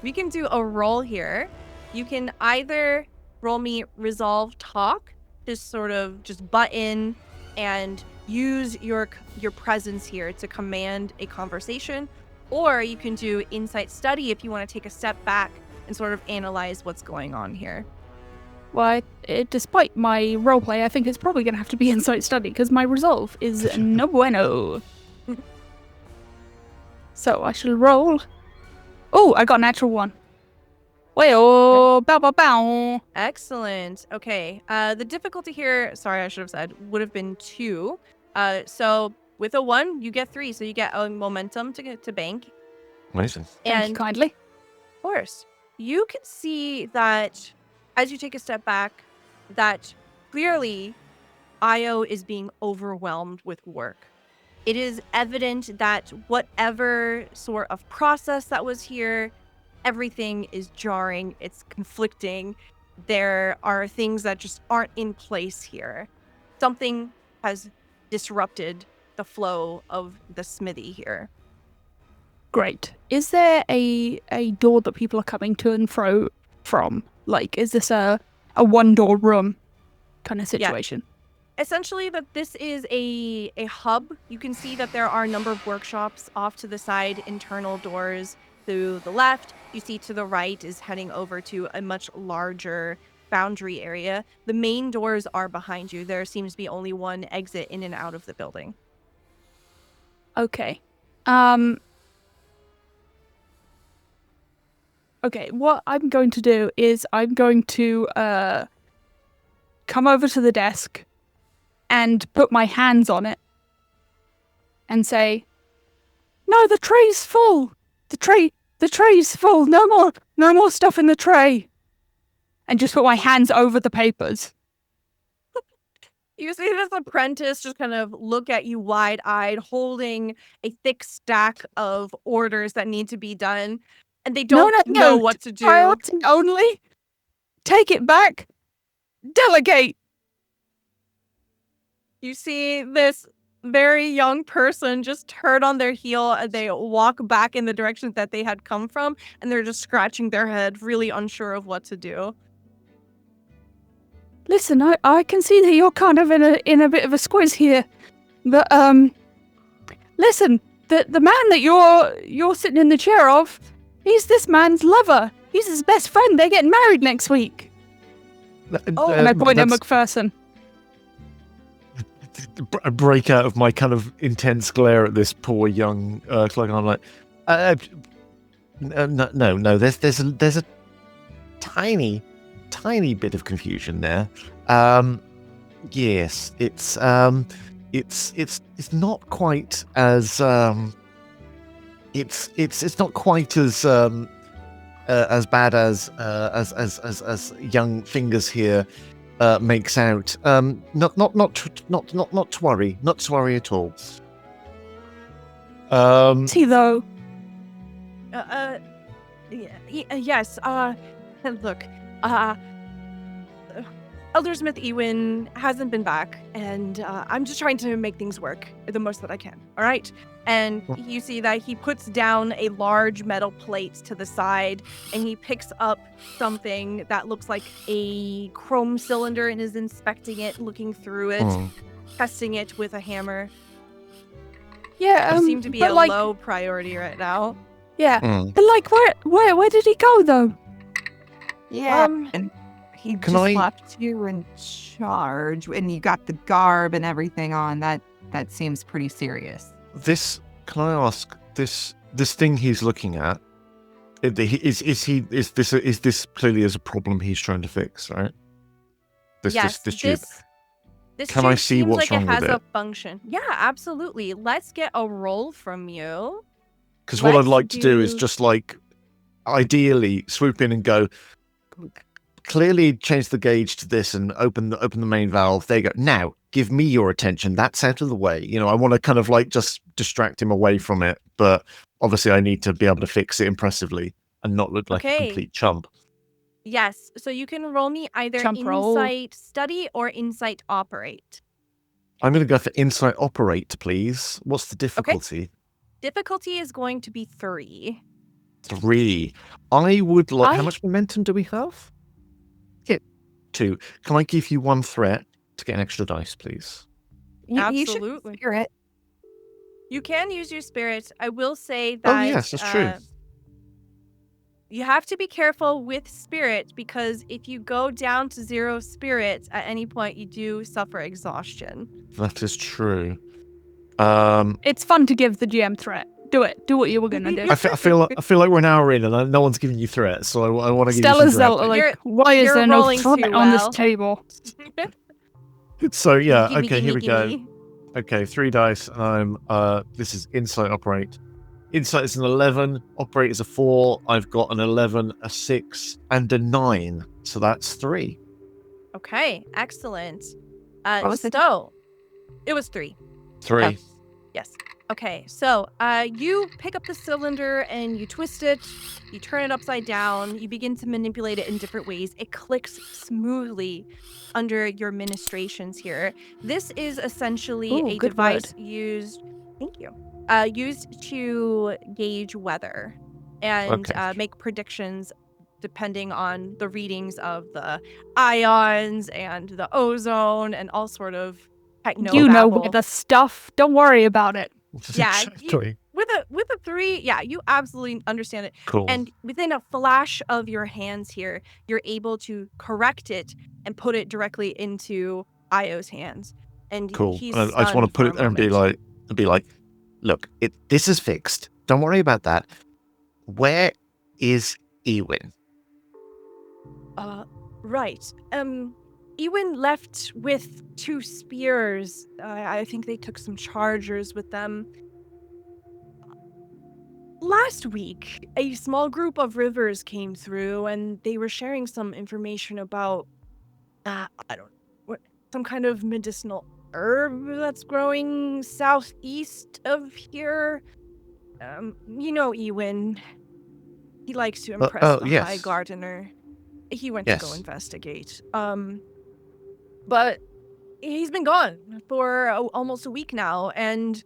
we can do a roll here. You can either roll me resolve talk, just sort of just butt in and use your presence here to command a conversation, or you can do insight study if you want to take a step back and sort of analyze what's going on here. Well, despite my roleplay, I think it's probably going to have to be insight study because my resolve is no bueno. So I shall roll. Oh, I got a natural one. Well, bow, bow, bow. Excellent. Okay. The difficulty here, sorry, I should have said, would have been 2. So with a 1, you get 3. So you get a momentum to get to bank. Amazing. Thank you kindly. Of course. You can see that as you take a step back, that clearly Io is being overwhelmed with work. It is evident that whatever sort of process that was here, everything is jarring, it's conflicting. There are things that just aren't in place here. Something has disrupted the flow of the smithy here. Great. Is there a door that people are coming to and fro from? Like, is this a one-door room kind of situation? Yeah. Essentially, that this is a hub. You can see that there are a number of workshops off to the side, internal doors to the left. You see to the right is heading over to a much larger foundry area. The main doors are behind you. There seems to be only one exit in and out of the building. Okay. Okay, what I'm going to do is I'm going to come over to the desk and put my hands on it and say, "No, the tray's full. The tray's full. No more stuff in the tray." And just put my hands over the papers. You see this apprentice just kind of look at you wide-eyed, holding a thick stack of orders that need to be done. And they don't know what to do. Piloting only. Take it back. Delegate. You see this very young person just turn on their heel and they walk back in the direction that they had come from, and they're just scratching their head, really unsure of what to do. Listen, I can see that you're kind of in a bit of a squiz here. But listen, the man that you're sitting in the chair of, he's this man's lover. He's his best friend. They're getting married next week. And I point at Macpherson. I break out of my kind of intense glare at this poor young clerk. I'm like, no. There's a tiny bit of confusion there. Yes, it's not quite as it's not quite as bad as young Fingers here makes out. Not to worry, not to worry at all. Is he though? Yes, look, Eldersmith Eewin hasn't been back, and I'm just trying to make things work the most that I can, all right? And you see that he puts down a large metal plate to the side, and he picks up something that looks like a chrome cylinder and is inspecting it, looking through it, testing it with a hammer. Yeah, You seem to be but a like, low priority right now. yeah, but like, where did he go though? Yeah, and he Can just I- left you in charge, and you got the garb and everything on. That seems pretty serious. Can I ask this thing he's looking at? Is this clearly is a problem he's trying to fix, right? Yes, this tube. This Can I tube see seems what's like wrong it has with a it? function. Yeah, absolutely. Let's get a roll from you. Because what I'd let's like to do is do- just like, ideally, swoop in and go. Clearly, change the gauge to this and open the main valve. There you go. Now, give me your attention. That's out of the way. You know, I want to kind of like just distract him away from it, but obviously, I need to be able to fix it impressively and not look like a Okay. complete chump. Yes, so you can roll me either Jump roll. insight study or insight operate. I'm going to go for insight operate, please. What's the difficulty? Difficulty is going to be 3. 3. I would like. How I- much momentum do we have? Two. 2. Can I give you 1 threat to get an extra dice, please? You Absolutely. should figure it. You can use your spirit. I will say that Oh yes, that's true. you have to be careful with spirit because if you go down to 0 spirit at any point, you do suffer exhaustion. That is true. It's fun to give the GM threat. Do it. Do what you were gonna do. I feel like we're an hour in and no one's giving you threats, so I want to give Stella's you some out threat. like, why is you're there no rolling threat too on this well. table? So yeah, Gimme, okay, gimme, here we go. gimme. Okay, 3 dice. This is insight operate. Insight is an 11. Operate is a 4. I've got an 11, a 6, and a 9. So that's 3. Okay, excellent. What was it? So, it was 3. 3. Yes. Okay, so you pick up the cylinder and you twist it, you turn it upside down, you begin to manipulate it in different ways. It clicks smoothly under your ministrations here. This is essentially Ooh, a good device word. used, thank you, used to gauge weather and Okay. make predictions depending on the readings of the ions and the ozone and all sort of techno You know babble. the stuff. Don't worry about it. Yeah, Exactly. With a 3, yeah, you absolutely understand it. Cool. And within a flash of your hands here, you're able to correct it and put it directly into Io's hands. And Cool. he's And I just want to stunned put for it a there and be moment. like, look, this is fixed. Don't worry about that. Where is Eewin? Right. Eewin left with 2 spears. I think they took some chargers with them. Last week, a small group of rivers came through and they were sharing some information about, I don't what, some kind of medicinal herb that's growing southeast of here. You know Eewin. He likes to impress the yes. High Gardener. He went to go Yes. investigate. But he's been gone for almost a week now, and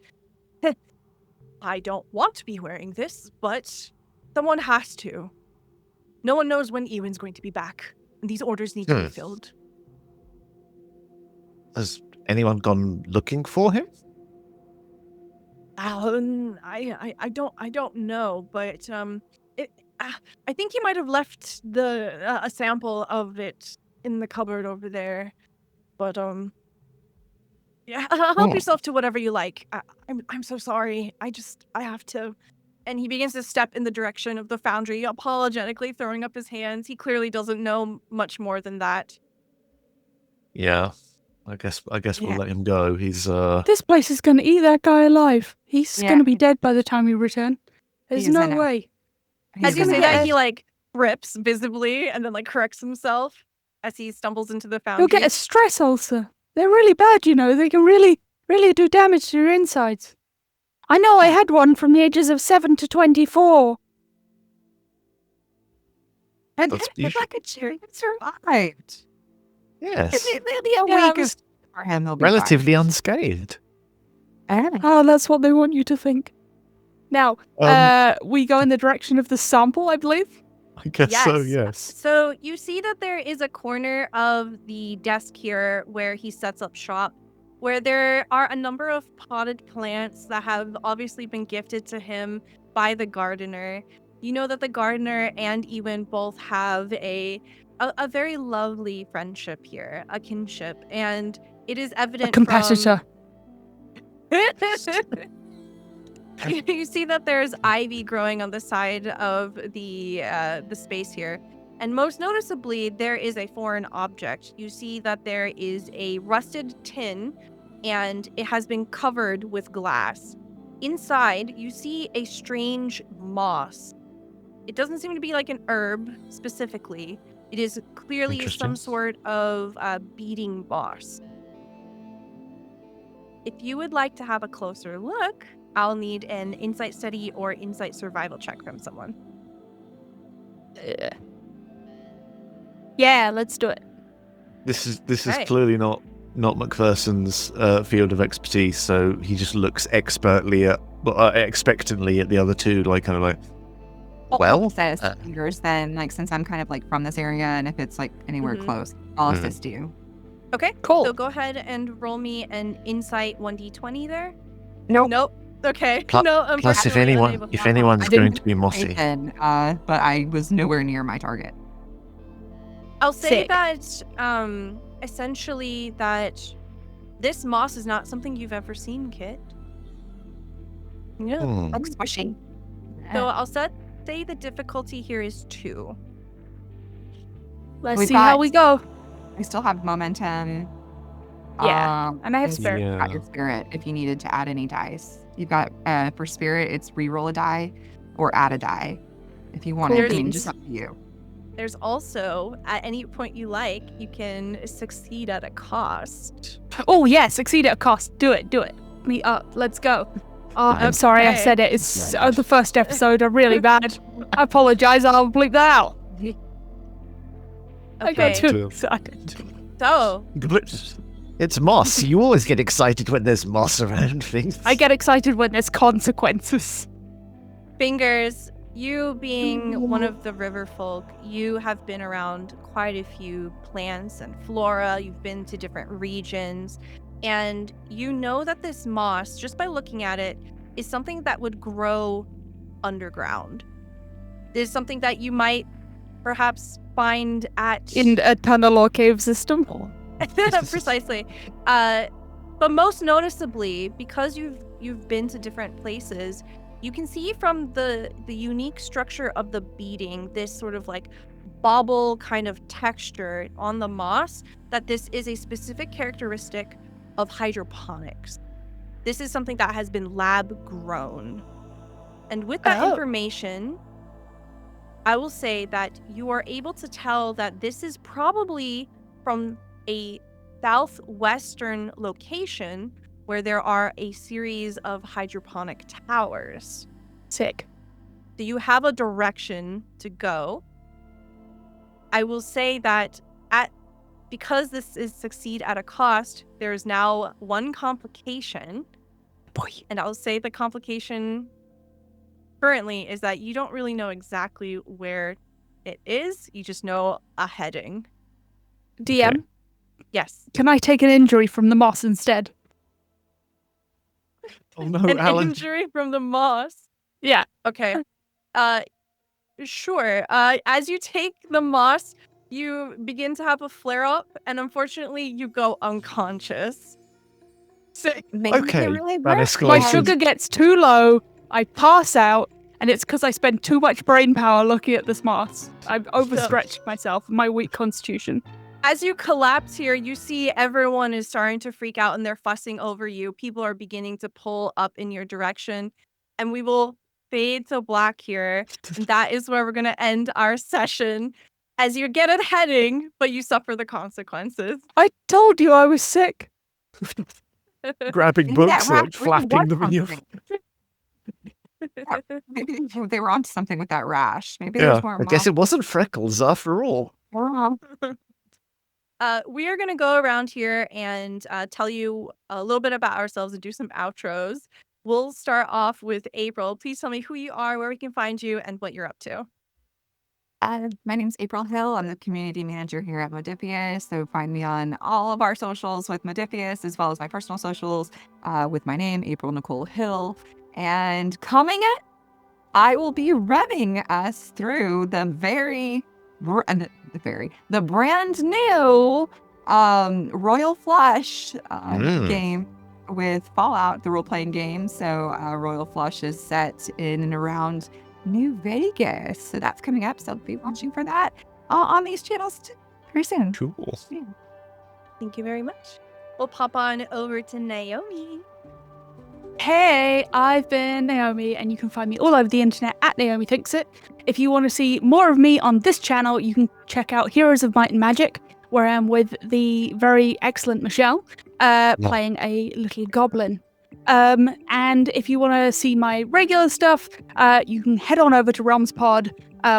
I don't want to be wearing this, but someone has to. No one knows when Ewan's going to be back, and these orders need to be filled. Has anyone gone looking for him? I don't know, but I think he might have left a sample of it in the cupboard over there. But yeah, help yourself to whatever you like. I'm so sorry. I have to. And he begins to step in the direction of the foundry, apologetically throwing up his hands. He clearly doesn't know much more than that. Yeah. I guess we'll Yeah. let him go. He's This place is going to eat that guy alive. He's Yeah. going to be dead by the time we return. There's He's no in a- way. As you He's say in that, a- he like trips visibly and then like corrects himself as he stumbles into the You'll foundry. get a stress ulcer. They're really bad, you know. They can really, really do damage to your insides. I know I had one from the ages of 7 to 24. And That's it's usually- like a cherry survived. yes, Maybe a Yeah, week is for him. He'll be relatively unscathed. fine. Oh, that's what they want you to think. Now, we go in the direction of the sample, I believe. I guess so. Yes. Yes. So you see that there is a corner of the desk here where he sets up shop, where there are a number of potted plants that have obviously been gifted to him by the gardener. You know that the gardener and Eewin both have a very lovely friendship here, a kinship, and it is A evident competitor. You see that there's ivy growing on the side of the space here. And most noticeably, there is a foreign object. You see that there is a rusted tin, and it has been covered with glass. Inside, you see a strange moss. It doesn't seem to be like an herb specifically. It is clearly Interesting. some sort of beating moss. If you would like to have a closer look, I'll need an insight study or insight survival check from someone. Yeah, let's do it. This is Okay. clearly not Macpherson's field of expertise. So he just looks expectantly at the other two, like kind of like, well, says fingers. Then, like, since I'm kind of like from this area, and if it's like anywhere Mhm. close, I'll Mhm. assist you. Okay, Cool. so go ahead and roll me an insight 1d20 there. Nope. Nope. Okay. Plus- No, plus if unfortunately anyone unable. if anyone's I didn't going to be mossy, Then, but I was nowhere near my target. I'll say Sick. that essentially that this moss is not something you've ever seen, Kit. Yeah. Hmm. Like squishy. So I'll say the difficulty here is 2. Let's We've see how got- we go. I still have momentum. Yeah, and I have and spare. you've got your Yeah. spirit if you needed to add any dice. You've got for spirit, it's re-roll a die or add a die if you want Cool to. I mean, beans. just up to you. There's also, at any point you like, you can succeed at a cost. Oh, yeah, succeed at a cost. Do it. Me up. Let's go. Oh, I'm sorry I Okay. said it. It's the first episode. I'm really bad. I apologize. I'll bleep that out. I got Okay. too excited. So, It's moss. You always get excited when there's moss around things. I get excited when there's consequences. Fingers, you being one of the river folk, you have been around quite a few plants and flora. You've been to different regions. And you know that this moss, just by looking at it, is something that would grow underground. It is something that you might perhaps find at In a tunnel or cave system. precisely. But most noticeably, because you've been to different places, you can see from the unique structure of the beading, this sort of like bobble kind of texture on the moss, that this is a specific characteristic of hydroponics. This is something that has been lab grown. And with that Oh. information, I will say that you are able to tell that this is probably from a southwestern location where there are a series of hydroponic towers. Sick. Do you have a direction to go? I will say that because this is succeed at a cost, there is now one complication. Boy. And I'll say the complication currently is that you don't really know exactly where it is. You just know a heading. DM, Yes. can I take an injury from the moss instead? Oh no, An Alan. injury from the moss. Yeah. Okay. Sure. As you take the moss, you begin to have a flare up, and unfortunately, you go unconscious. Sick. Okay, that My escalated. sugar gets too low, I pass out, and it's because I spend too much brain power looking at this moss. I've overstretched myself, my weak constitution. As you collapse here, you see everyone is starting to freak out and they're fussing over you. People are beginning to pull up in your direction, and we will fade to black here. And that is where we're going to end our session as you get a heading, but you suffer the consequences. I told you I was sick. Grabbing Maybe books, that rat like really flapping was them in your. something. Maybe they were onto something with that rash. Maybe there's Yeah, more. I guess it wasn't freckles after all. Mom. We are going to go around here and tell you a little bit about ourselves and do some outros. We'll start off with April. Please tell me who you are, where we can find you, and what you're up to. My name's April Hill. I'm the community manager here at Modiphius. So find me on all of our socials with Modiphius, as well as my personal socials with my name, April Nicole Hill. And coming up, I will be running us through the brand new Royal Flush game with Fallout, the role-playing game. So Royal Flush is set in and around New Vegas. So that's coming up. So be watching for that on these channels very soon. Cool. Yeah. Thank you very much. We'll pop on over to Naomi. Hey, I've been Naomi, and you can find me all over the internet at Naomi Thinks It. If you want to see more of me on this channel, you can check out Heroes of Might and Magic, where I'm with the very excellent Michelle, playing a little goblin. And if you want to see my regular stuff, you can head on over to Realms Pod,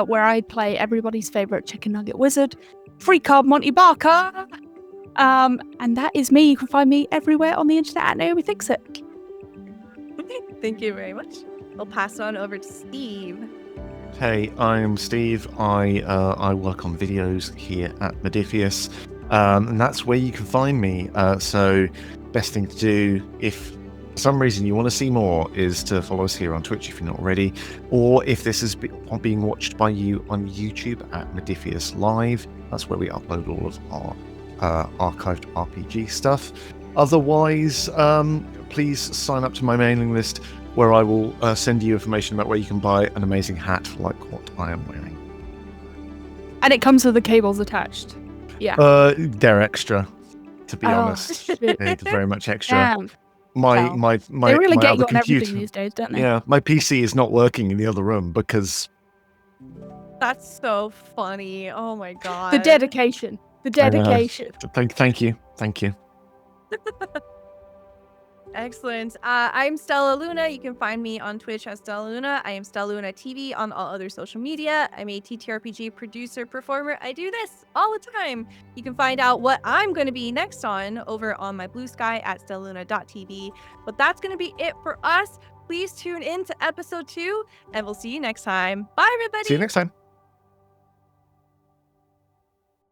where I play everybody's favorite chicken nugget wizard, Free Card Monty Barker. And that is me. You can find me everywhere on the internet at Naomi Thinks It. Thank you very much. We'll pass on over to Steve. Hey, I'm Steve. I work on videos here at Modiphius, and that's where you can find me. So, best thing to do if for some reason you want to see more is to follow us here on Twitch if you're not already, or if this is being watched by you on YouTube at Modiphius Live. That's where we upload all of our archived RPG stuff. Otherwise, please sign up to my mailing list where I will send you information about where you can buy an amazing hat like what I am wearing. And it comes with the cables attached. Yeah. They're extra, to be honest. Shit. They're very much extra. Damn. My They really my get other you on everything computer, these days, don't they? yeah, my PC is not working in the other room because That's so funny. Oh my god. The dedication. The dedication. Thank you. Excellent. I'm StellaLuna. You can find me on Twitch as StellaLuna. I am StellaLuna TV on all other social media. I'm a TTRPG producer, performer. I do this all the time. You can find out what I'm going to be next on over on my Blue Sky at StellaLuna.tv. But that's going to be it for us. Please tune in to episode 2, and we'll see you next time. Bye, everybody. See you next time.